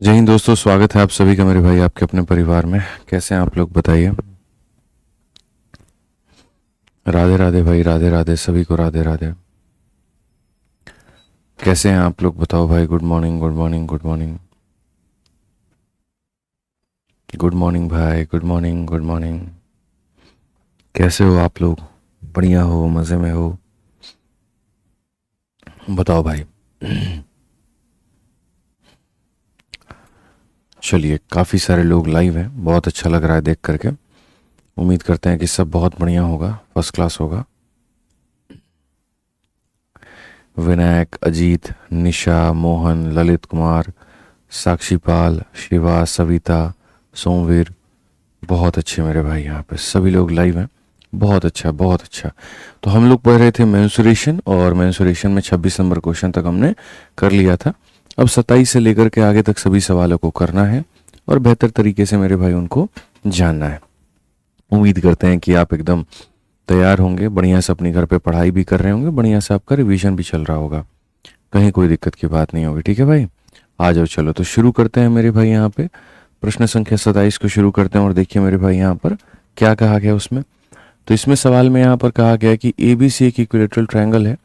जय हिंद दोस्तों, स्वागत है आप सभी का मेरे भाई आपके अपने परिवार में। कैसे हैं आप लोग बताइए। राधे राधे भाई, राधे राधे सभी को, राधे राधे। कैसे हैं आप लोग बताओ भाई। Good morning, good morning, good morning, good morning भाई, गुड मॉर्निंग, गुड मॉर्निंग। कैसे हो आप लोग? बढ़िया हो, मज़े में हो? बताओ भाई। चलिए, काफ़ी सारे लोग लाइव हैं, बहुत अच्छा लग रहा है देख करके। उम्मीद करते हैं कि सब बहुत बढ़िया होगा, फर्स्ट क्लास होगा। विनायक, अजीत, निशा, मोहन, ललित कुमार, साक्षी पाल, शिवा, सविता, सोमवीर, बहुत अच्छे मेरे भाई। यहाँ पे सभी लोग लाइव हैं, बहुत अच्छा, बहुत अच्छा। तो हम लोग पढ़ रहे थे मेंसुरेशन, और मेंसुरेशन में 26 नंबर क्वेश्चन तक हमने कर लिया था। अब 27 से लेकर के आगे तक सभी सवालों को करना है और बेहतर तरीके से मेरे भाई उनको जानना है। उम्मीद करते हैं कि आप एकदम तैयार होंगे, बढ़िया से अपनी घर पे पढ़ाई भी कर रहे होंगे, बढ़िया से आपका रिवीजन भी चल रहा होगा, कहीं कोई दिक्कत की बात नहीं होगी। ठीक है भाई, आ जाओ, चलो तो शुरू करते हैं मेरे भाई। यहाँ पे प्रश्न संख्या 27 को शुरू करते हैं और देखिए मेरे भाई यहाँ पर क्या कहा गया उसमें। तो इसमें सवाल में यहाँ पर कहा गया है कि ए बी सी एक इक्विलेटरल ट्रायंगल है।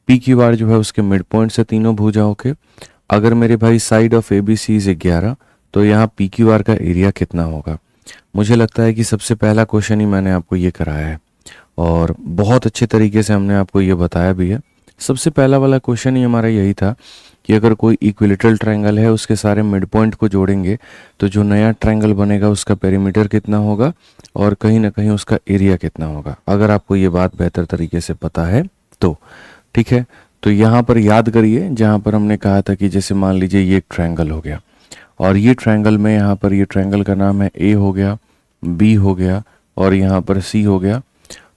पी क्यू आर जो है उसके मिड पॉइंट से तीनों भुजाओं के, अगर मेरे भाई side of A B C is 11, तो यहाँ पी क्यू आर का एरिया कितना होगा। मुझे लगता है कि सबसे पहला क्वेश्चन ही मैंने आपको ये कराया है और बहुत अच्छे तरीके से हमने आपको ये बताया भी है। सबसे पहला वाला क्वेश्चन ही हमारा यही था कि अगर कोई इक्विलेटरल ट्रायंगल है, उसके सारे मिड पॉइंट को जोड़ेंगे तो जो नया ट्रायंगल बनेगा उसका पेरीमीटर कितना होगा और कहीं ना कहीं उसका एरिया कितना होगा। अगर आपको ये बात बेहतर तरीके से पता है तो ठीक है। तो यहाँ पर याद करिए, जहाँ पर हमने कहा था कि जैसे मान लीजिए ये एक ट्रायंगल हो गया और ये ट्रायंगल में यहाँ पर ये ट्रायंगल का नाम है ए हो गया, बी हो गया और यहाँ पर सी हो गया।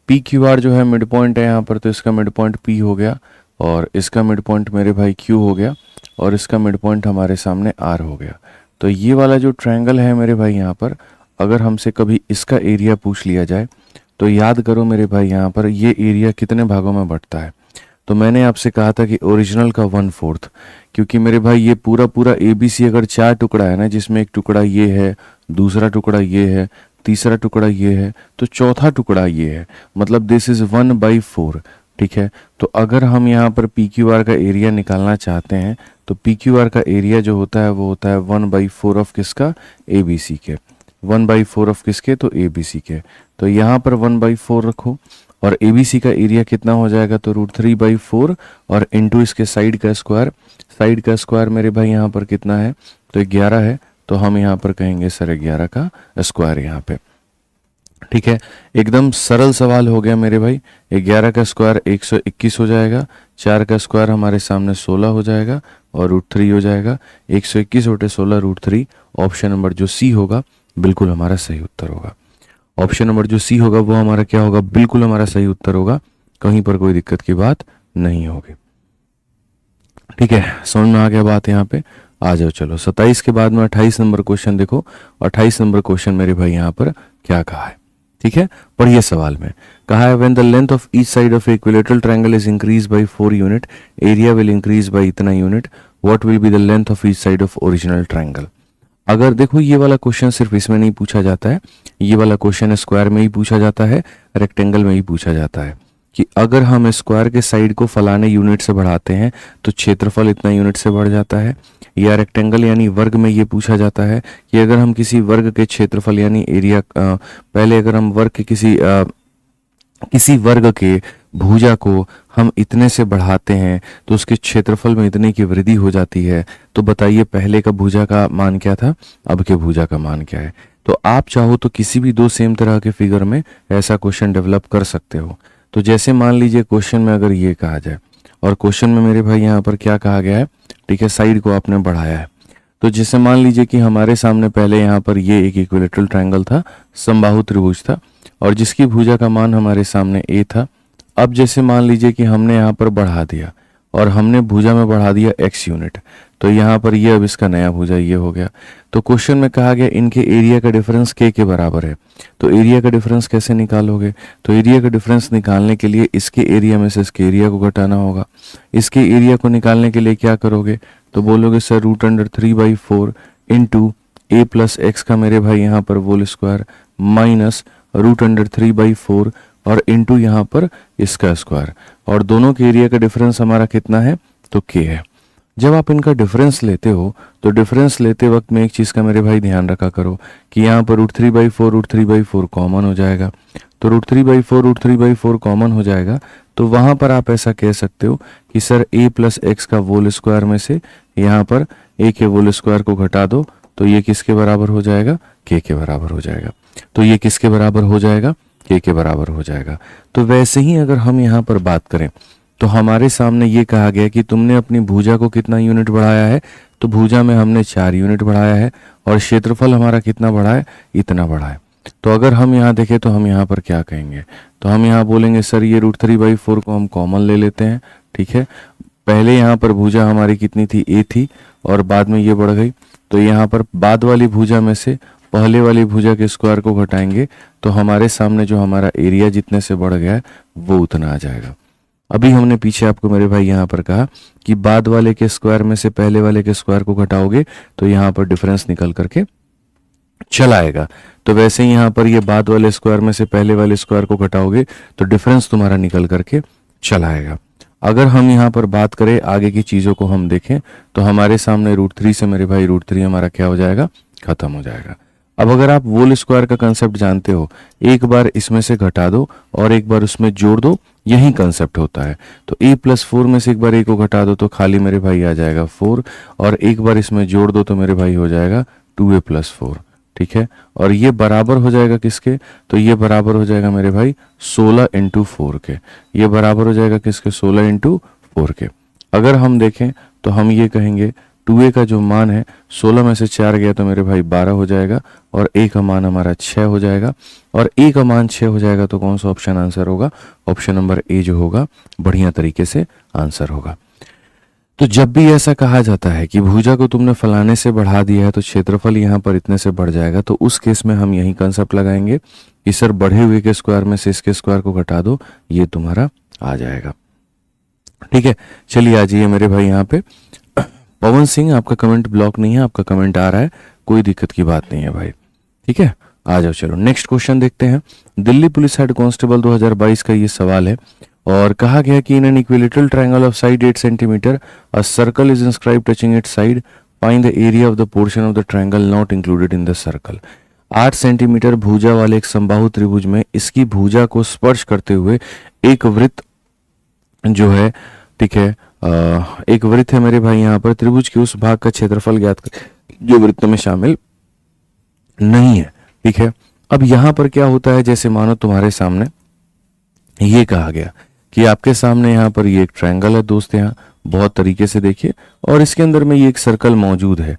पी क्यू आर जो है मिड पॉइंट है यहाँ पर, तो इसका मिड पॉइंट पी हो गया और इसका मिड पॉइंट मेरे भाई क्यू हो गया और इसका मिड पॉइंट हमारे सामने आर हो गया। तो ये वाला जो ट्रायंगल है मेरे भाई यहाँ पर, अगर हमसे कभी इसका एरिया पूछ लिया जाए तो याद करो मेरे भाई यहाँ पर ये एरिया कितने भागों में बंटता है। तो मैंने आपसे कहा था कि ओरिजिनल का 1/4, क्योंकि मेरे भाई ये पूरा पूरा ए बी सी अगर 4 टुकड़ा है ना, जिसमें एक टुकड़ा ये है, दूसरा टुकड़ा ये है, तीसरा टुकड़ा ये है, तो चौथा टुकड़ा ये है, मतलब दिस इज 1/4। ठीक है, तो अगर हम यहाँ पर पी क्यू आर का एरिया निकालना चाहते हैं तो पी क्यू आर का एरिया जो होता है वो होता है 1/4 ऑफ किसका, ए बी सी के। 1/4 ऑफ किसके, तो ए बी सी के। तो यहाँ पर 1/4 रखो और ए बी सी का एरिया कितना हो जाएगा, तो √3/4 और इंटू इसके साइड का स्क्वायर। साइड का स्क्वायर मेरे भाई यहाँ पर कितना है, तो 11 है, तो हम यहाँ पर कहेंगे सर 11 का स्क्वायर यहाँ पे। ठीक है, एकदम सरल सवाल हो गया मेरे भाई। 11 का स्क्वायर 121 हो जाएगा, 4 का स्क्वायर हमारे सामने 16 हो जाएगा और √3 हो जाएगा। 121 बटे 16 √3। ऑप्शन नंबर जो सी होगा बिल्कुल हमारा सही उत्तर होगा। ऑप्शन नंबर जो सी होगा वो हमारा क्या होगा, बिल्कुल हमारा सही उत्तर होगा, कहीं पर कोई दिक्कत की बात नहीं होगी। ठीक है, समझ में आ गया बात। यहाँ पे आ जाओ, चलो 27 के बाद में 28 नंबर क्वेश्चन देखो। 28 नंबर क्वेश्चन मेरे भाई यहाँ पर क्या कहा है, ठीक है, पढ़िए। सवाल में कहा है when the length of each side of equilateral triangle is increase by 4 unit, area will increase by इतना unit, what will be the length of each side of original triangle. अगर देखो ये वाला क्वेश्चन सिर्फ इसमें नहीं पूछा जाता है, ये वाला क्वेश्चन स्क्वायर में ही पूछा जाता है, रेक्टेंगल में ही पूछा जाता है कि अगर हम स्क्वायर के साइड को फलाने यूनिट से बढ़ाते हैं तो क्षेत्रफल इतना यूनिट से बढ़ जाता है। या रेक्टेंगल यानी वर्ग में ये पूछा जाता है कि अगर हम किसी वर्ग के क्षेत्रफल यानी एरिया, पहले अगर हम वर्ग के किसी वर्ग के भुजा को हम इतने से बढ़ाते हैं तो उसके क्षेत्रफल में इतने की वृद्धि हो जाती है। तो बताइए पहले का भुजा का मान क्या था, अब के भुजा का मान क्या है। तो आप चाहो तो किसी भी दो सेम तरह के फिगर में ऐसा क्वेश्चन डेवलप कर सकते हो। तो जैसे मान लीजिए क्वेश्चन में अगर ये कहा जाए, और क्वेश्चन में मेरे भाई यहाँ पर क्या कहा गया है, ठीक है, साइड को आपने बढ़ाया है। तो जैसे मान लीजिए कि हमारे सामने पहले यहाँ पर ये एक इक्विलेटरल ट्रायंगल था, समबाहु त्रिभुज था, और जिसकी भुजा का मान हमारे सामने ए था। अब जैसे मान लीजिए कि हमने यहाँ पर बढ़ा दिया और हमने भुजा में बढ़ा दिया x यूनिट, तो यहाँ पर ये अब इसका नया भुजा ये हो गया। तो क्वेश्चन में कहा गया इनके एरिया का डिफरेंस k के बराबर है। तो एरिया का डिफरेंस कैसे निकालोगे, तो एरिया का डिफरेंस निकालने के लिए इसके एरिया में से इसके एरिया को घटाना होगा। इसके एरिया को निकालने के लिए क्या करोगे, तो बोलोगे सर √3/4 इंटू ए प्लस एक्स का मेरे भाई यहाँ पर होल स्क्वायर माइनस √3/4 और इंटू यहाँ पर इसका स्क्वायर, और दोनों के एरिया का डिफरेंस हमारा कितना है तो k है। जब आप इनका डिफरेंस लेते हो तो डिफरेंस लेते वक्त में एक चीज़ का मेरे भाई ध्यान रखा करो कि यहाँ पर √3/4 कॉमन हो जाएगा, तो √3/4 कॉमन हो जाएगा, तो वहाँ पर आप ऐसा कह सकते हो कि सर a प्लस एक्स का होल स्क्वायर में से यहाँ पर a के होल स्क्वायर को घटा दो तो ये किसके बराबर हो जाएगा, k के बराबर हो जाएगा। तो ये किसके बराबर हो जाएगा, k के बराबर हो जाएगा। तो वैसे ही अगर हम यहाँ पर बात करें तो हमारे सामने ये कहा गया कि तुमने अपनी भुजा को कितना यूनिट बढ़ाया है, तो भुजा में हमने 4 यूनिट बढ़ाया है और क्षेत्रफल हमारा कितना बढ़ा है, इतना बढ़ा है। तो अगर हम यहाँ देखें तो हम यहाँ पर क्या कहेंगे, तो हम यहाँ बोलेंगे सर ये √3/4 को हम कॉमन ले लेते हैं, ठीक है। पहले यहाँ पर भुजा हमारी कितनी थी, a थी, और बाद में ये बढ़ गई, तो यहाँ पर बाद वाली भुजा में से पहले वाली भुजा के स्क्वायर को घटाएंगे तो हमारे सामने जो हमारा एरिया जितने से बढ़ गया है वो उतना आ जाएगा। अभी हमने पीछे आपको मेरे भाई यहाँ पर कहा कि बाद वाले के स्क्वायर में से पहले वाले के स्क्वायर को घटाओगे तो यहाँ पर डिफरेंस निकल करके चला आएगा। तो वैसे ही यहाँ पर ये बाद वाले स्क्वायर में से पहले वाले स्क्वायर को घटाओगे तो डिफरेंस तुम्हारा निकल करके चला आएगा। अगर हम यहाँ पर बात करें आगे की चीज़ों को हम देखें तो हमारे सामने √3 से मेरे भाई √3 हमारा क्या हो जाएगा, खत्म हो जाएगा। अब अगर आप होल स्क्वायर का कंसेप्ट जानते हो, एक बार इसमें से घटा दो और एक बार उसमें जोड़ दो, यही कंसेप्ट होता है। तो a + 4 में से एक बार a को घटा दो तो खाली मेरे भाई आ जाएगा 4, और एक बार इसमें जोड़ दो तो मेरे भाई हो जाएगा 2a + 4, ठीक है। और ये बराबर हो जाएगा किसके, तो ये बराबर हो जाएगा मेरे भाई 16 × 4 के, ये बराबर हो जाएगा किसके, 16 × 4 के। अगर हम देखें तो हम ये कहेंगे 2a का जो मान है 16 में से 4 गया तो मेरे भाई 12 हो जाएगा, और a का मान हमारा 6 हो जाएगा, और a का मान 6 हो जाएगा तो कौन सा ऑप्शन आंसर होगा, ऑप्शन नंबर a जो होगा बढ़िया तरीके से आंसर होगा। तो जब भी ऐसा कहा जाता है कि भुजा को तुमने फलाने से बढ़ा दिया है तो क्षेत्रफल यहाँ पर इतने से बढ़ जाएगा, तो उस केस में हम यही कंसेप्ट लगाएंगे कि सर बढ़े हुए के स्क्वायर में से इसके स्क्वायर को घटा दो, ये तुम्हारा आ जाएगा, ठीक है। चलिए आ जाइए मेरे भाई यहाँ पे। पवन सिंह, आपका कमेंट ब्लॉक नहीं है, आपका कमेंट आ रहा है, कोई दिक्कत की बात नहीं है भाई, ठीक है। आ जाओ, चलो नेक्स्ट क्वेश्चन देखते हैं। दिल्ली पुलिस हेड कांस्टेबल 2022 का ये सवाल है और कहा गया कि in an equilateral triangle of side 8 centimetre a circle is inscribed touching it's side, find the area of the portion of the triangle not included in the circle. 8 centimetre भुजा वाले एक समबाहु त्रिभुज में इसकी भुजा को स्पर्श करते हुए एक वृत्त जो है, ठीक है, एक वृत्त है मेरे भाई यहाँ पर, त्रिभुज के उस भाग का क्षेत्रफल ज्ञात कर जो वृत्त में शामिल नहीं है, ठीक है। अब यहाँ पर क्या होता है, जैसे मानो तुम्हारे सामने ये कहा गया कि आपके सामने यहाँ पर ये एक ट्रायंगल है दोस्त, यहाँ बहुत तरीके से देखिए, और इसके अंदर में ये एक सर्कल मौजूद है।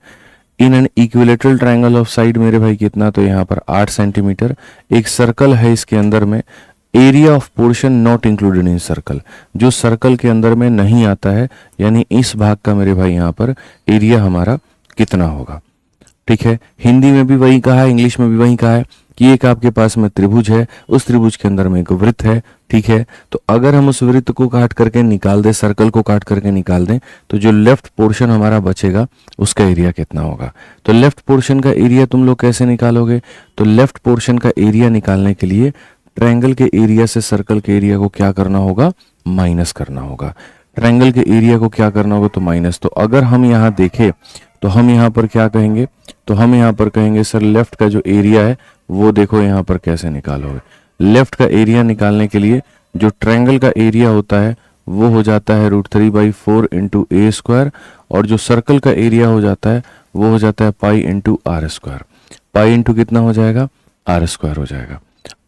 In an equilateral triangle of side मेरे भाई कितना, तो यहाँ पर 8 सेंटीमीटर एक सर्कल है, इसके अंदर में area of portion not included in circle, जो सर्कल के अंदर में नहीं आता है, यानी इस भाग का मेरे भाई यहाँ पर एरिया हमारा कितना होगा, ठीक है। हिंदी में भी वही कहा है, इंग्लिश में भी वही कहा है कि एक आपके पास में त्रिभुज है, उस त्रिभुज के अंदर में एक वृत्त है, ठीक है। तो अगर हम उस वृत्त को काट करके निकाल दें, सर्कल को काट करके निकाल दें, तो जो लेफ्ट पोर्शन हमारा बचेगा उसका एरिया कितना होगा। तो लेफ्ट पोर्शन का एरिया तुम लोग कैसे निकालोगे, तो लेफ्ट पोर्शन का एरिया निकालने के लिए ट्रायंगल के एरिया से सर्कल के एरिया को क्या करना होगा, माइनस करना होगा। ट्रायंगल के एरिया को क्या करना होगा, तो माइनस। तो अगर हम यहाँ देखें तो हम यहाँ पर क्या कहेंगे, तो हम यहाँ पर कहेंगे सर लेफ्ट का जो एरिया है वो देखो यहाँ पर कैसे निकालोगे। लेफ्ट का एरिया निकालने के लिए जो ट्रायंगल का एरिया होता है वो हो जाता है √3/4 × a², और जो सर्कल का एरिया हो जाता है वो हो जाता है पाई × r²। पाई इंटू कितना हो जाएगा, r² हो जाएगा।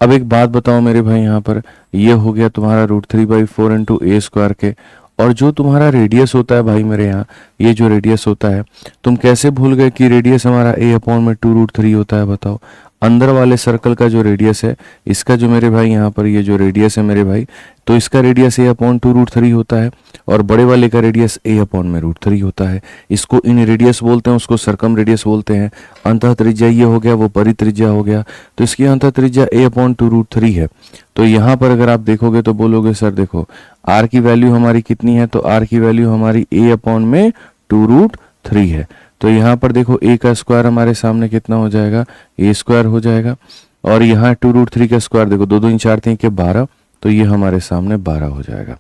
अब एक बात बताओ मेरे भाई, यहाँ पर ये हो गया तुम्हारा √3/4 × a² के, और जो तुम्हारा रेडियस होता है भाई मेरे यहाँ, ये जो रेडियस होता है, तुम कैसे भूल गए कि रेडियस हमारा a/2√3 होता है, बताओ। अंदर वाले सर्कल का जो रेडियस है, इसका जो मेरे भाई यहाँ पर ये जो रेडियस है मेरे भाई, तो इसका रेडियस a/2√3 होता है, और बड़े वाले का रेडियस a/√3 होता है। इसको इन रेडियस बोलते हैं, उसको सरकम रेडियस बोलते हैं। अंतः त्रिज्या ये हो गया, वो परित्रिज्या हो गया, तो इसकी अंतः त्रिज्या a/2√3 है। तो यहाँ पर अगर आप देखोगे तो बोलोगे सर देखो r की वैल्यू हमारी कितनी है, तो r की वैल्यू हमारी a/√3 है। तो यहाँ पर देखो a का स्क्वायर हमारे सामने कितना हो जाएगा, a स्क्वायर हो जाएगा, और यहाँ 2√3 का स्क्वायर देखो, 2 2 4 3 के 12, तो ये हमारे सामने 12 हो जाएगा।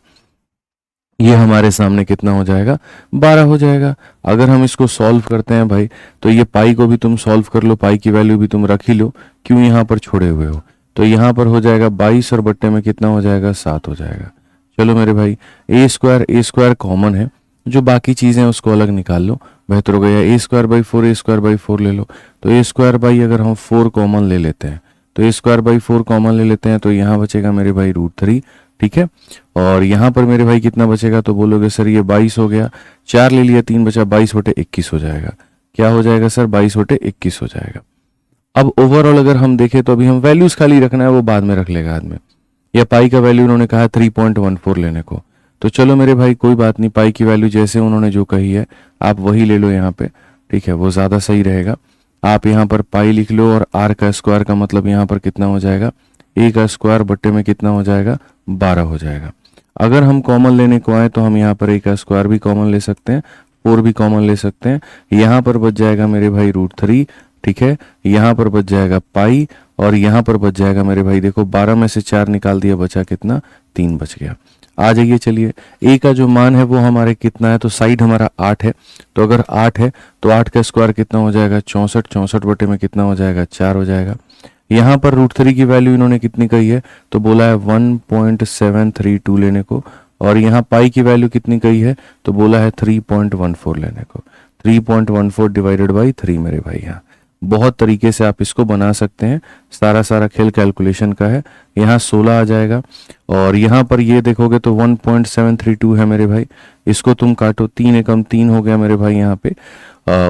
ये हमारे सामने कितना हो जाएगा, 12 हो जाएगा। अगर हम इसको सॉल्व करते हैं भाई, तो ये पाई को भी तुम सॉल्व कर लो, पाई की वैल्यू भी तुम रख ही लो, क्यों यहाँ पर छोड़े हुए हो। तो यहाँ पर हो जाएगा 22 और बट्टे में कितना हो जाएगा, 7 हो जाएगा। चलो मेरे भाई, ए स्क्वायर कॉमन है, जो बाकी चीज़ें उसको अलग निकाल लो, बेहतर हो गया। a² / 4 ले लो, तो a² अगर हम 4 कॉमन ले लेते हैं, तो a² / 4 कॉमन ले लेते हैं, तो यहाँ बचेगा मेरे भाई √3, ठीक है। और यहाँ पर मेरे भाई कितना बचेगा, तो बोलोगे सर ये 22 हो गया, 4 ले लिया, 3 बचा, 22/21 हो जाएगा। क्या हो जाएगा सर, 22/21 हो जाएगा। अब ओवरऑल अगर हम देखें तो अभी हम वैल्यूज खाली रखना है, वो बाद में रख लेगा आदमी। या पाई का वैल्यू उन्होंने कहा 3.14 लेने को, तो चलो मेरे भाई कोई बात नहीं, पाई की वैल्यू जैसे उन्होंने जो कही है आप वही ले लो यहाँ पे, ठीक है, वो ज़्यादा सही रहेगा। आप यहाँ पर पाई लिख लो, और आर का स्क्वायर का मतलब यहाँ पर कितना हो जाएगा, a का स्क्वायर बट्टे में कितना हो जाएगा, 12 हो जाएगा। अगर हम कॉमन लेने को आए तो हम यहाँ पर a का स्क्वायर भी कॉमन ले सकते हैं, 4 भी कॉमन ले सकते हैं। यहाँ पर बच जाएगा मेरे भाई √3, ठीक है, यहाँ पर बच जाएगा पाई, और यहाँ पर बच जाएगा मेरे भाई देखो 12 में से 4 निकाल दिया, बचा कितना, 3 बच गया। आ जाइए, चलिए a का जो मान है वो हमारे कितना है, तो साइड हमारा 8 है, तो अगर 8 है तो 8 का स्क्वायर कितना हो जाएगा, 64, 64 बटे में कितना हो जाएगा, 4 हो जाएगा। यहाँ पर √3 की वैल्यू इन्होंने कितनी कही है, तो बोला है 1.732 लेने को, और यहाँ पाई की वैल्यू कितनी कही है, तो बोला है 3.14 लेने को। 3.14 डिवाइडेड बाई 3 मेरे भाई। यहाँ बहुत तरीके से आप इसको बना सकते हैं, सारा खेल कैलकुलेशन का है। यहाँ 16 आ जाएगा, और यहाँ पर ये देखोगे तो 1.732 है मेरे भाई, इसको तुम काटो, 3 एकम 3 हो गया मेरे भाई यहाँ पे।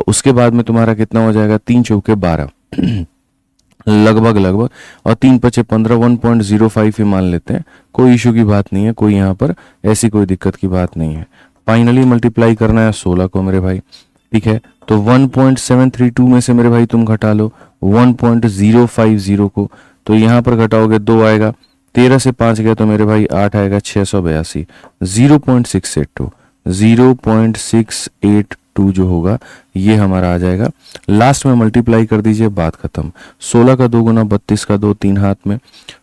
उसके बाद में तुम्हारा कितना हो जाएगा, 3 चौके 12 लगभग, और 3 पचे 15, 1.05 ही मान लेते हैं, कोई इशू की बात नहीं है, कोई यहाँ पर ऐसी कोई दिक्कत की बात नहीं है। फाइनली मल्टीप्लाई करना है 16 को मेरे भाई, ठीक है। तो 1.732 में से मेरे भाई तुम घटा लो 1.050 को, तो यहाँ पर घटाओगे 2 आएगा, 13 से 5 गया तो मेरे भाई 8 आएगा, 682, 0.682 जो होगा ये हमारा आ जाएगा। लास्ट में मल्टीप्लाई कर दीजिए, बात खत्म। 16 का 2 गुना 32 का 2 3 हाथ में,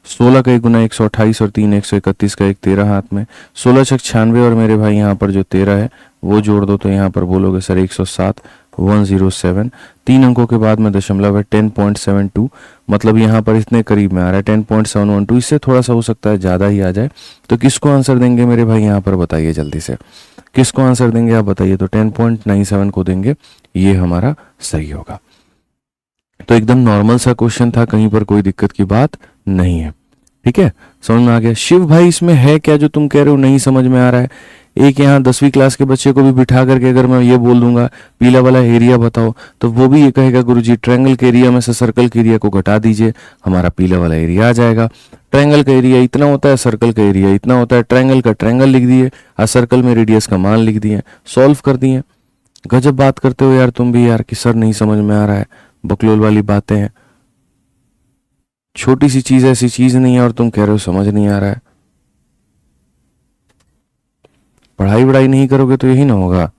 16 का 1 गुना 128 और 3 131 का 1 13 हाथ में, 16 छक 96 और मेरे भाई यहाँ पर जो 13 है वो जोड़ दो, तो यहाँ पर बोलोगे सर 107, 107। 3 अंकों के बाद में दशमलव है, 10.72, मतलब यहाँ पर इतने करीब में आ रहा है 10.712, इससे थोड़ा सा हो सकता है ज़्यादा ही आ जाए। तो किसको आंसर देंगे मेरे भाई, यहाँ पर बताइए जल्दी से, किसको आंसर देंगे आप बताइए। तो 10.97 को देंगे, ये हमारा सही होगा। तो एकदम नॉर्मल सा क्वेश्चन था, कहीं पर कोई दिक्कत की बात नहीं है, ठीक है, समझ में आ गया। शिव भाई इसमें है क्या जो तुम कह रहे हो नहीं समझ में आ रहा है। एक यहाँ 10वीं क्लास के बच्चे को भी बिठा करके अगर मैं ये बोल दूंगा पीला वाला एरिया बताओ, तो वो भी ये कहेगा गुरुजी ट्रायंगल के एरिया में से सर्कल के एरिया को घटा दीजिए, हमारा पीला वाला एरिया आ जाएगा। ट्रायंगल का एरिया इतना होता है, सर्कल का एरिया इतना होता है, ट्रायंगल का ट्रायंगल लिख दिए और सर्कल में रेडियस का मान लिख दिए, सॉल्व कर दिए। गजब बात करते हो यार तुम भी यार, कि सर नहीं समझ में आ रहा है, बकलोल वाली बातें हैं। छोटी सी चीज ऐसी चीज नहीं है और तुम कह रहे हो समझ नहीं आ रहा है। पढ़ाई वढ़ाई नहीं करोगे तो यही ना होगा।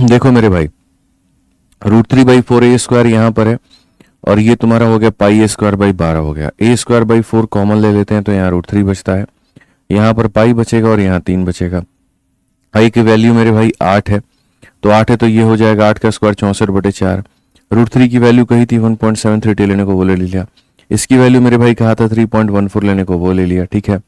देखो मेरे भाई, √3/4 a² यहां पर है, और ये तुम्हारा हो गया पाई a²/12 हो गया। a²/4 कॉमन ले लेते हैं तो यहाँ √3 बचता है, यहाँ पर पाई बचेगा और यहाँ 3 बचेगा। आई की वैल्यू मेरे भाई 8 है, तो 8 है तो ये हो जाएगा 8 का स्क्वायर 64/4। √3 की वैल्यू कही थी 1.732 लेने को, वो ले लिया। इसकी वैल्यू मेरे भाई कहा था 3.14 लेने को, वो ले लिया, ठीक है।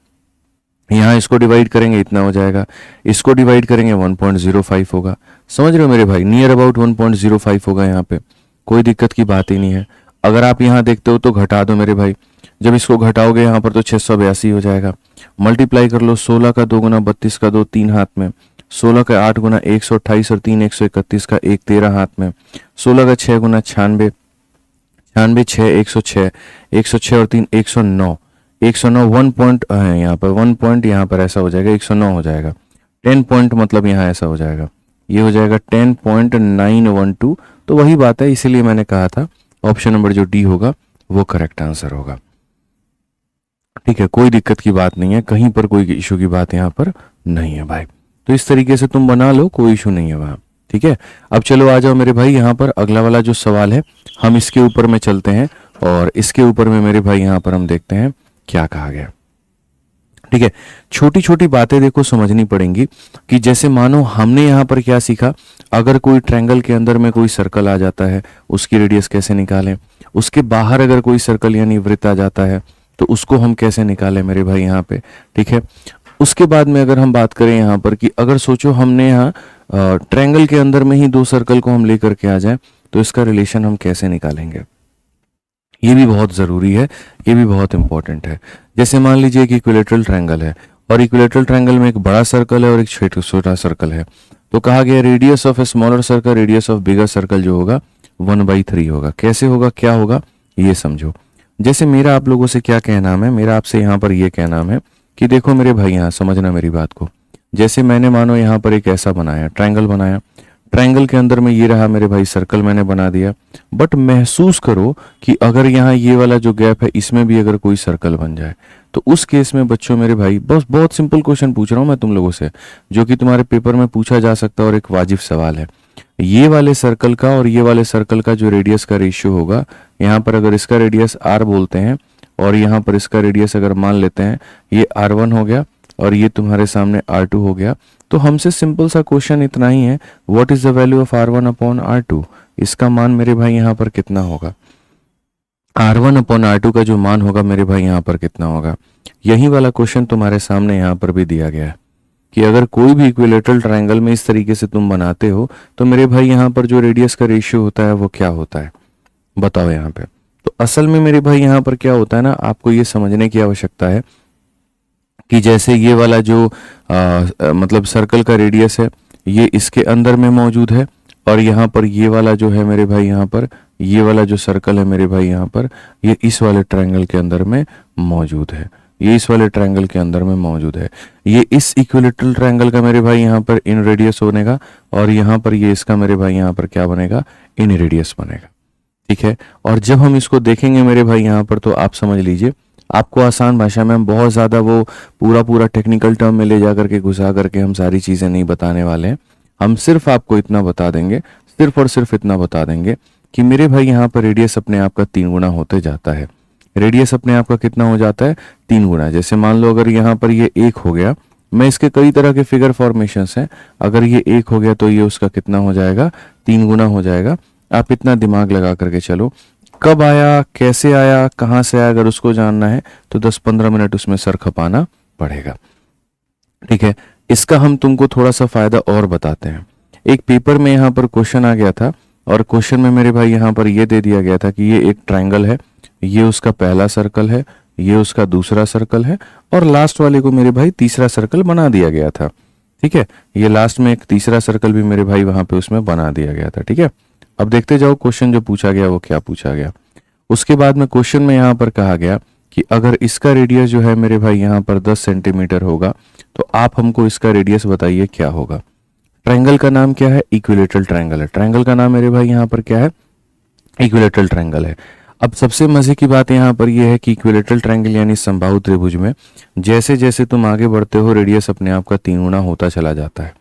यहाँ इसको डिवाइड करेंगे इतना हो जाएगा, इसको डिवाइड करेंगे 1.05 होगा। समझ रहे हो मेरे भाई, नियर अबाउट 1.05 होगा यहाँ पे, कोई दिक्कत की बात ही नहीं है। अगर आप यहाँ देखते हो तो घटा दो मेरे भाई, जब इसको घटाओगे यहाँ पर तो 682 हो जाएगा। मल्टीप्लाई कर लो, 16 का 2 गुना 32 का 2 3 हाथ में, 16 का 8 गुना 128 और 3 131 का 1 13 हाथ में, 16 का 6 गुना 96, 96 6 106, 106 और 3 109, 109 1 पॉइंट है यहाँ पर, 1 पॉइंट यहाँ पर ऐसा हो जाएगा 109 हो जाएगा। 10 पॉइंट मतलब यहाँ ऐसा हो जाएगा, ये हो जाएगा 10.912। तो वही बात है, इसीलिए मैंने कहा था ऑप्शन नंबर जो डी होगा वो करेक्ट आंसर होगा। ठीक है, कोई दिक्कत की बात नहीं है, कहीं पर कोई इशू की बात यहाँ पर नहीं है भाई। तो इस तरीके से तुम बना लो, कोई इशू नहीं है वहाँ। ठीक है, अब चलो आ जाओ मेरे भाई यहाँ पर अगला वाला जो सवाल है, हम इसके ऊपर में चलते हैं और इसके ऊपर में मेरे भाई यहाँ पर हम देखते हैं क्या कहा गया। ठीक है, छोटी छोटी बातें देखो समझनी पड़ेंगी कि जैसे मानो हमने यहाँ पर क्या सीखा, अगर कोई ट्रायंगल के अंदर में कोई सर्कल आ जाता है उसकी रेडियस कैसे निकालें, उसके बाहर अगर कोई सर्कल यानी वृत्त आ जाता है तो उसको हम कैसे निकालें मेरे भाई यहाँ पे। ठीक है, उसके बाद में अगर हम बात करें यहाँ पर कि अगर सोचो हमने यहाँ ट्रायंगल के अंदर में ही दो सर्कल को हम लेकर के आ जाएं तो इसका रिलेशन हम कैसे निकालेंगे, ये भी बहुत ज़रूरी है, ये भी बहुत इंपॉर्टेंट है। जैसे मान लीजिए कि इक्विलेटरल ट्रायंगल है और इक्विलेटरल ट्रायंगल में एक बड़ा सर्कल है और एक छोटा सर्कल है, तो कहा गया radius of a smaller circle radius of bigger circle जो होगा 1/3 होगा। कैसे होगा, क्या होगा, ये समझो। जैसे मेरा आप लोगों से क्या कहना है, मेरा आपसे यहाँ पर ये कहना है कि देखो मेरे भाई यहाँ समझना मेरी बात को। जैसे मैंने मानो यहाँ पर एक ऐसा बनाया ट्रायंगल बनाया, ट्रायंगल के अंदर में ये रहा मेरे भाई सर्कल मैंने बना दिया, बट महसूस करो कि अगर यहाँ ये वाला जो गैप है इसमें भी अगर कोई सर्कल बन जाए तो उस केस में बच्चों मेरे भाई बस बहुत सिंपल क्वेश्चन पूछ रहा हूँ मैं तुम लोगों से, जो कि तुम्हारे पेपर में पूछा जा सकता है और एक वाजिब सवाल है। ये वाले सर्कल का और ये वाले सर्कल का जो रेडियस का रेशियो होगा, यहाँ पर अगर इसका रेडियस r बोलते हैं और यहाँ पर इसका रेडियस अगर मान लेते हैं ये r1 हो गया और ये तुम्हारे सामने r2 हो गया, तो हमसे सिंपल सा क्वेश्चन इतना ही है, what is the value of r1 upon r2। इसका मान मेरे भाई यहाँ पर कितना होगा, r1 अपॉन r2 का जो मान होगा मेरे भाई यहाँ पर कितना होगा। यही वाला क्वेश्चन तुम्हारे सामने यहाँ पर भी दिया गया है कि अगर कोई भी इक्विलेटरल ट्रायंगल में इस तरीके से तुम बनाते हो तो मेरे भाई यहाँ पर जो रेडियस का रेशियो होता है वो क्या होता है, बताओ यहाँ पे। तो असल में मेरे भाई यहाँ पर क्या होता है ना, आपको ये समझने की आवश्यकता है कि जैसे ये वाला जो मतलब सर्कल का रेडियस है ये इसके अंदर में मौजूद है और यहाँ पर ये वाला जो है मेरे भाई यहाँ पर ये वाला जो सर्कल है मेरे भाई यहाँ पर ये इस वाले ट्रायंगल के अंदर में मौजूद है, ये इस वाले ट्रायंगल के अंदर में मौजूद है। ये इस इक्विलेटरल ट्रायंगल का मेरे भाई यहाँ पर इन रेडियस बनेगा और यहाँ पर ये इसका मेरे भाई यहाँ पर क्या बनेगा, इन रेडियस बनेगा। ठीक है, और जब हम इसको देखेंगे मेरे भाई यहाँ पर तो आप समझ लीजिए, आपको आसान भाषा में हम बहुत ज़्यादा वो पूरा टेक्निकल टर्म में ले जा करके घुसा करके हम सारी चीज़ें नहीं बताने वाले हैं। हम सिर्फ आपको इतना बता देंगे, सिर्फ और सिर्फ इतना बता देंगे कि मेरे भाई यहाँ पर रेडियस अपने आप का 3 गुना होते जाता है। रेडियस अपने आप का कितना हो जाता है, 3 गुना। जैसे मान लो अगर यहाँ पर ये 1 हो गया, मैं इसके कई तरह के फिगर फॉर्मेशंस हैं, अगर ये 1 हो गया तो ये उसका कितना हो जाएगा, 3 गुना हो जाएगा। आप इतना दिमाग लगा करके चलो, कब आया, कैसे आया, कहाँ से आया, अगर उसको जानना है तो 10-15 मिनट उसमें सर खपाना पड़ेगा। ठीक है, इसका हम तुमको थोड़ा सा फायदा और बताते हैं। एक पेपर में यहाँ पर क्वेश्चन आ गया था और क्वेश्चन में मेरे भाई यहाँ पर ये दे दिया गया था कि ये एक ट्रायंगल है, ये उसका पहला सर्कल है, ये उसका दूसरा सर्कल है और लास्ट वाले को मेरे भाई तीसरा सर्कल बना दिया गया था। ठीक है, ये लास्ट में एक तीसरा सर्कल भी मेरे भाई वहां पे उसमें बना दिया गया था। ठीक है, अब देखते जाओ क्वेश्चन जो पूछा गया वो क्या पूछा गया। उसके बाद में क्वेश्चन में यहाँ पर कहा गया कि अगर इसका रेडियस जो है मेरे भाई यहाँ पर 10 सेंटीमीटर होगा तो आप हमको इसका रेडियस बताइए क्या होगा। ट्रायंगल का नाम क्या है, इक्विलेटरल ट्रायंगल है। ट्रायंगल का नाम मेरे भाई यहाँ पर क्या है, इक्विलेटरल ट्रायंगल है। अब सबसे मजे की बात यहाँ पर यह है कि इक्विलेटरल ट्रायंगल यानी समबाहु त्रिभुज में जैसे जैसे तुम आगे बढ़ते हो रेडियस अपने आप का 3 गुना होता चला जाता है।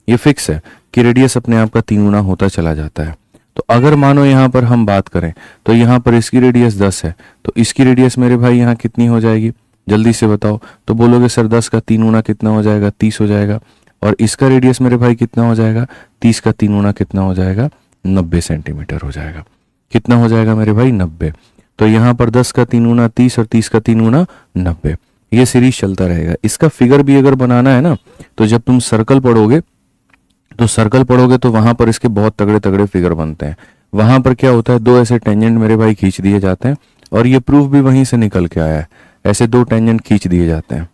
ये फिक्स है कि रेडियस अपने आप का 3 गुना होता चला जाता है। तो अगर मानो यहाँ पर हम बात करें तो यहाँ पर इसकी रेडियस 10 है तो इसकी रेडियस मेरे भाई यहाँ कितनी हो जाएगी, जल्दी से बताओ। तो बोलोगे सर 10 का 3 गुना कितना हो जाएगा, 30 हो जाएगा। और इसका रेडियस मेरे भाई कितना हो जाएगा, 30 का 3 गुना कितना हो जाएगा, 90 सेंटीमीटर हो जाएगा। कितना हो जाएगा मेरे भाई, 90। तो यहाँ पर 10 का 3 गुना 30 और 30 का 3 गुना 90। ये सीरीज चलता रहेगा। इसका फिगर भी अगर बनाना है ना तो जब तुम सर्कल पढ़ोगे तो वहां पर इसके बहुत तगड़े तगड़े फिगर बनते हैं। वहां पर क्या होता है, 2 ऐसे टेंजेंट मेरे भाई खींच दिए जाते हैं और ये प्रूफ भी वहीं से निकल के आया है। ऐसे 2 टेंजेंट खींच दिए जाते हैं,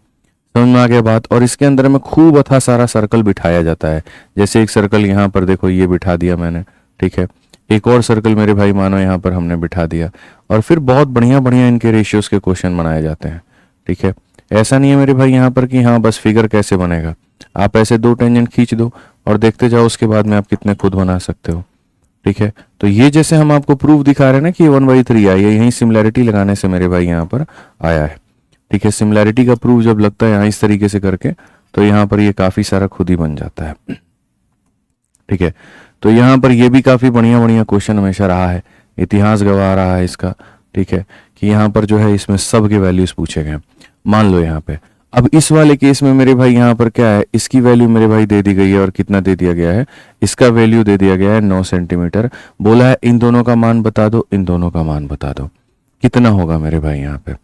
समझ में आ गया बात। और इसके अंदर में खूब अच्छा सारा सर्कल बिठाया जाता है। जैसे एक सर्कल यहाँ पर देखो ये बिठा दिया मैंने, ठीक है। एक और सर्कल मेरे भाई मानो यहाँ पर हमने बिठा दिया और फिर बहुत बढ़िया बढ़िया इनके रेशियोज के क्वेश्चन बनाए जाते हैं। ठीक है, ऐसा नहीं है मेरे भाई यहाँ पर कि हाँ बस फिगर कैसे बनेगा। आप ऐसे 2 टेंजेंट खींच दो और देखते जाओ, उसके बाद में आप कितने खुद बना सकते हो। ठीक है, तो ये जैसे हम आपको प्रूफ दिखा रहे हैं ना कि 1/3 आई है, यही सिमिलैरिटी लगाने से मेरे भाई यहाँ पर आया है। ठीक है, सिमिलैरिटी का प्रूफ जब लगता है यहाँ इस तरीके से करके, तो यहाँ पर ये काफी सारा खुद ही बन जाता है। ठीक है, तो यहाँ पर ये भी काफी बढ़िया बढ़िया क्वेश्चन हमेशा रहा है, इतिहास गवा रहा है इसका। ठीक है, कि यहाँ पर जो है इसमें सब के वैल्यूज पूछे गए। मान लो यहाँ पे अब इस वाले केस में मेरे भाई यहाँ पर क्या है, इसकी वैल्यू मेरे भाई दे दी गई है, और कितना दे दिया गया है, इसका वैल्यू दे दिया गया है 9 सेंटीमीटर। बोला है इन दोनों का मान बता दो, इन दोनों का मान बता दो, कितना होगा मेरे भाई। यहाँ पे